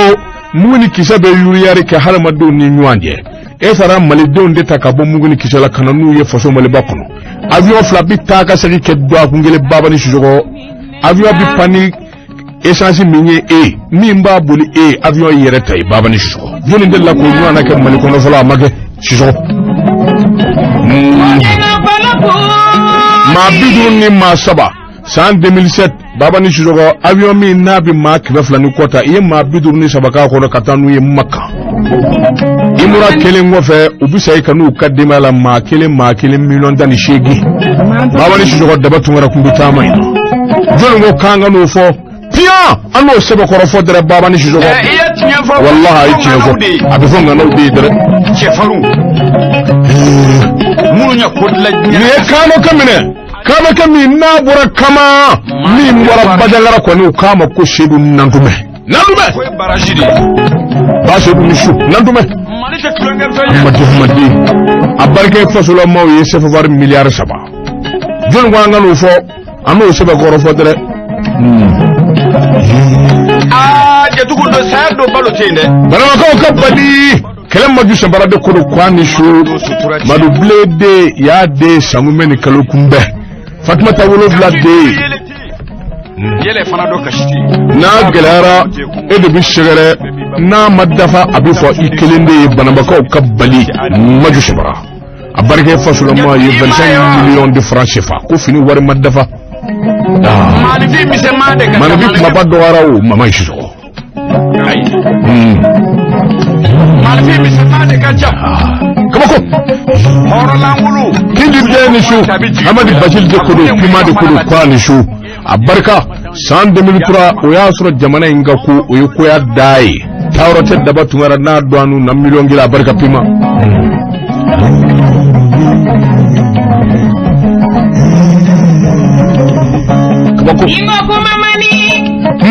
muguni kisɛ bɛ yuriyari kɛ hadamadenw ni ɲɔgɔn cɛ e sara malidenw de ta ka bɔ muguni kisɛ la kana n'u ye faso Maliba kɔnɔ avion fila bi taa ka segin kɛ do a kun kelen babani sisɔgɔ avion bi pani essence min ye min b'a boli avion yɛrɛ ta ye babani sisɔgɔ jɔnni de la k'o ɲɔgɔnna kɛ Mali kɔnɔ fɔlɔ a ma kɛ sisɔgɔ maa 50 ni maa 7 san 2007 babani sisɔgɔ avion min n'a bi maa 200 ni kɔta i ye maa 53 k'a kɔnɔ ka taa n'u ye Maka imura kelen kɔfɛ u bi sa i ka n'u ka denbaya la maa kelen million 18 babani sisɔgɔ daba tungara kun bi taama in na jɔnni ko k'an ka n'o fɔ piyan an n'o sɛbɛkɔrɔ fɔ dɛrɛ babani sisɔgɔ wallahi a ye tiɲɛ fɔ a bɛ fɔ ŋanaw de ye dɛrɛ nin ye kaano ka min n'a bɔra kama min bɔra Bajangara kɔni u k'a ma ko Seydou Nantumɛ ba Seydou ni su Nantumɛ Hamadi a barika ye fasolamaw ye CFA miliyari 3 jɔnni ko an ka n'o fɔ an n'o sɛbɛkɔrɔ fɔ dɛrɛ jatugu do saya do balo te inde banamakaw ka bali kɛlɛ maju sabara de kodo kwani su madu blede ya de sangume ni kalo kunbɛ Fatumata wolofila de yele fana do kashiti n'a gɛlɛyara e de bi sɛgɛrɛ n'a ma dafa a bi fɔ i kelen de ye banamakaw ka bali maju sabara a barika fasolama ye 25 millions de francs CFA ko fini wari ma dafa Manifi kumaba dɔgɔyara o mama yi sisɔgɔ Manifi misɛnman de ka ca kabako hɔrɔnlankulu kindi bɛɛ ni su Amadi Basili de kodo Pima de kodo kwa ni su a barika san 2003 o y'a sɔrɔ jamana in ka ko o ye koya da ye tayɔrɔ tɛ daba tungara n'a dɔn na million kelen a barika Pima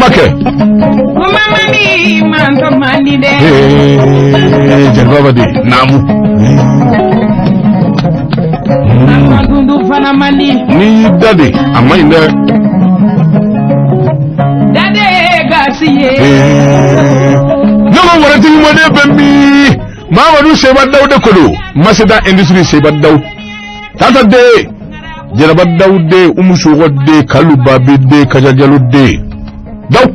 Make Jarbaba de Namu ni dade amma inda dade gasiye no warati mo de bambi Mamadou Seba Daw de kodo Masida industry Seba Daw tata de Jaraba Daw de Umusugo de Kaluba de Kajajalu de Daw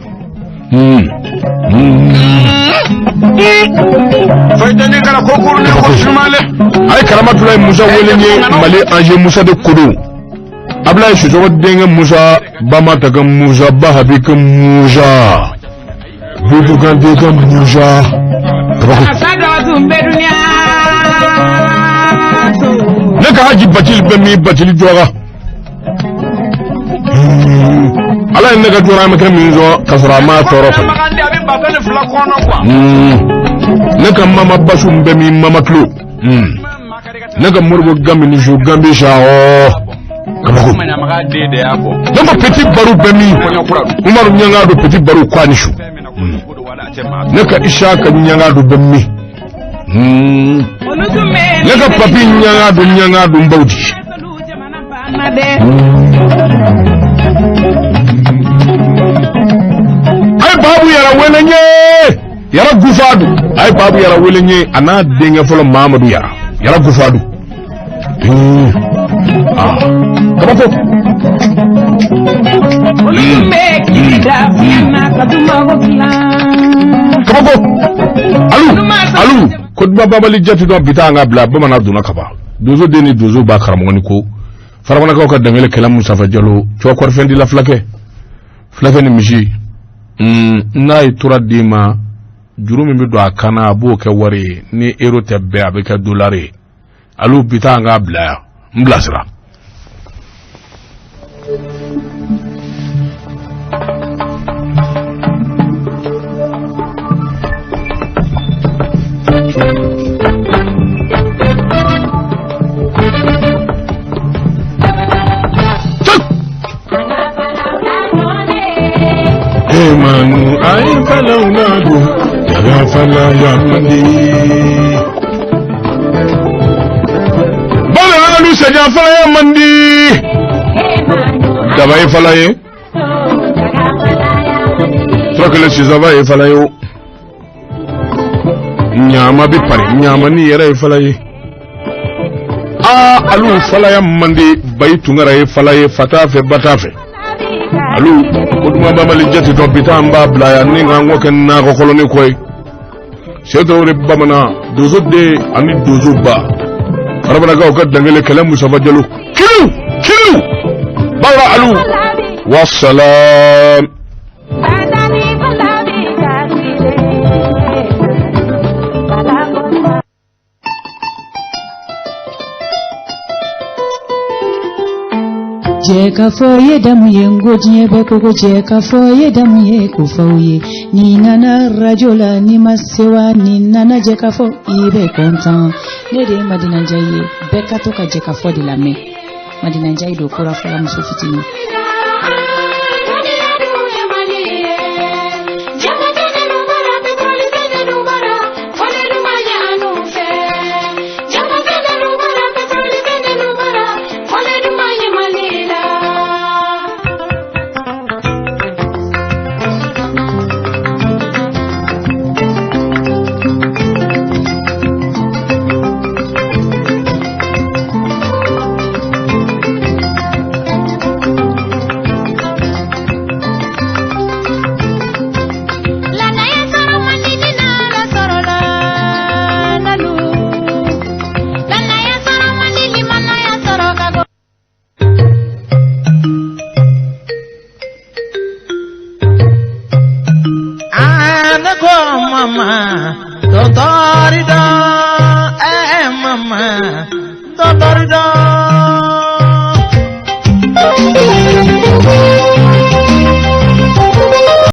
Faytani kala kokuru ne ko sumale ay Karamatulay Musa welenye Mali Anje Musa de kodo Ablaye Sujogo denga Musa Bama taga Musa Bahabika Musa Bubu gande ga Musa Neka Haji Batil Bemi Batil Joga ala ye ne ka jɔra ma kɛ min sɔn ka sɔrɔ a ma tɔɔrɔ fɛ ne ka mama basu bɛ min mama tulo ne ka Moribo Gambi su Gambi sa kabako ne ka petit baro bɛ min Umaru Ɲanga do petit baro kwa ni su ne ka Isaka Ɲanga do bɛ min ne ka papi Ɲanga do Mbawdi ay babu yara welenye yara gufadu ay babu yara welenye ana denga folo Mamadou yara gufadu kabako alu ko babali jatu do bitanga bla bamana duna kaba dozo deni dozo ba karamoni ko faramana ko ka dangele kala Mustafa Diallo chokor fendi la flake ni misi n'a ye tora di ma juru min bɛ don a kan na a b'o kɛ wari ye ni euro tɛ bɛɛ a bɛ kɛ dolari ye alu bi taa an k'a bila yan n bilasira. falaya mandi bala alu saja falaya mandi dabaye falaye trakele sizabaye falayo nyama bi pare nyama ni yere falaye alu falaya mandi baytungara ye falaye fatafe batafe alu koduma bamali jati to bitamba blaya ninga ngoke na ko koloni koy sedore bamana dozo de ani dozo ba arabana ga ko dangale kalam musafa jalu kilu bara alu wassalam Jeka foye damye ngoje beko jeka foye damye kufoye ni nana rajola ni masewa ni nana jeka fo ibe content ne de Madina Njaye beka to ka jeka fo de la me Madina Njaye do kora fo la muso fitini mama,